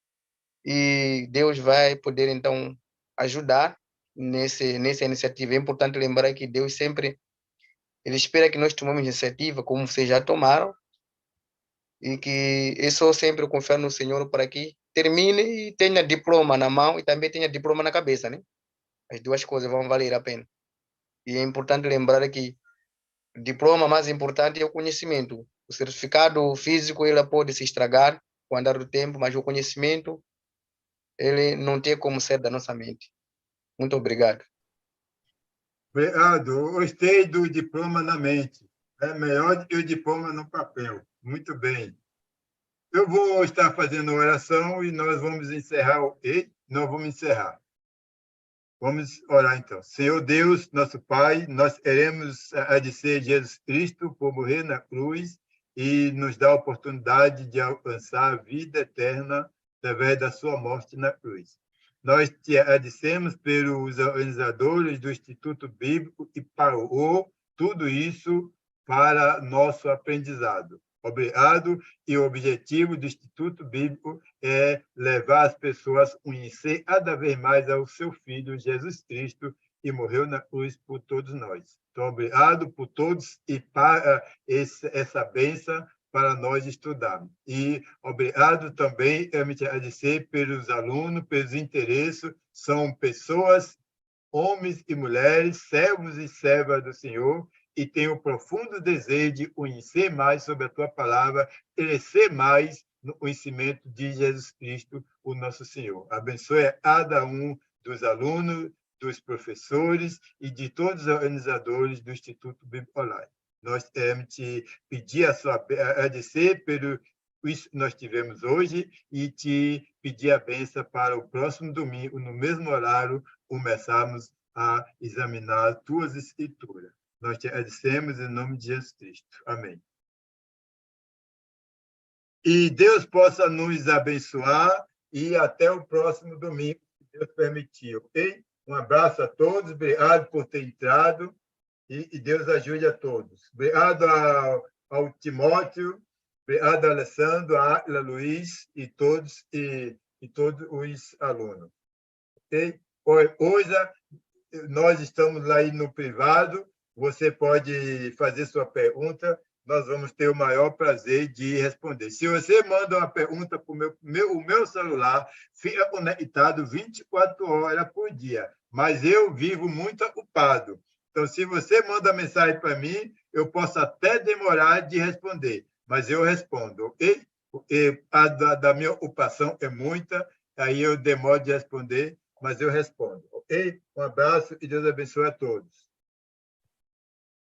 e Deus vai poder, então, ajudar nessa iniciativa. É importante lembrar que Deus sempre, ele espera que nós tomemos iniciativa, como vocês já tomaram, e que eu só sempre confio no Senhor para que termine e tenha diploma na mão e também tenha diploma na cabeça, né? As duas coisas vão valer a pena. E é importante lembrar que o diploma mais importante é o conhecimento. O certificado físico ele pode se estragar com o andar do tempo, mas o conhecimento ele não tem como ser da nossa mente. Muito obrigado. Obrigado. Gostei do diploma na mente. É melhor do que o diploma no papel. Muito bem. Eu vou estar fazendo oração e nós vamos encerrar. Não vamos encerrar. Vamos orar então. Senhor Deus, nosso Pai, nós queremos agradecer Jesus Cristo por morrer na cruz e nos dar a oportunidade de alcançar a vida eterna através da sua morte na cruz. Nós te agradecemos pelos organizadores do Instituto Bíblico que pagou tudo isso para nosso aprendizado. Obrigado. E o objetivo do Instituto Bíblico é levar as pessoas a conhecer cada vez mais ao seu Filho, Jesus Cristo, que morreu na cruz por todos nós. Então, obrigado por todos e para essa bênção para nós estudarmos. E obrigado também, eu me agradecer pelos alunos, pelos interesses, são pessoas, homens e mulheres, servos e servas do Senhor, e tenho o profundo desejo de conhecer mais sobre a tua palavra, crescer mais no conhecimento de Jesus Cristo, o nosso Senhor. Abençoe a cada um dos alunos, dos professores e de todos os organizadores do Instituto Bíblico Online. Nós queremos te pedir agradecer pelo isso que nós tivemos hoje e te pedir a bênção para o próximo domingo, no mesmo horário, começarmos a examinar as tuas escrituras. Nós te agradecemos em nome de Jesus Cristo. Amém. E Deus possa nos abençoar e até o próximo domingo, se Deus permitir, ok? Um abraço a todos, obrigado por ter entrado e Deus ajude a todos. Obrigado ao Timóteo, obrigado a Alessandro, a Áquila, Luiz e todos os alunos. Ok? Hoje nós estamos lá no privado, você pode fazer sua pergunta, nós vamos ter o maior prazer de responder. Se você manda uma pergunta para o meu celular, fica conectado 24 horas por dia, mas eu vivo muito ocupado. Então, se você manda mensagem para mim, eu posso até demorar de responder, mas eu respondo, ok? Porque da minha ocupação é muita, aí eu demoro de responder, mas eu respondo, ok? Um abraço e Deus abençoe a todos.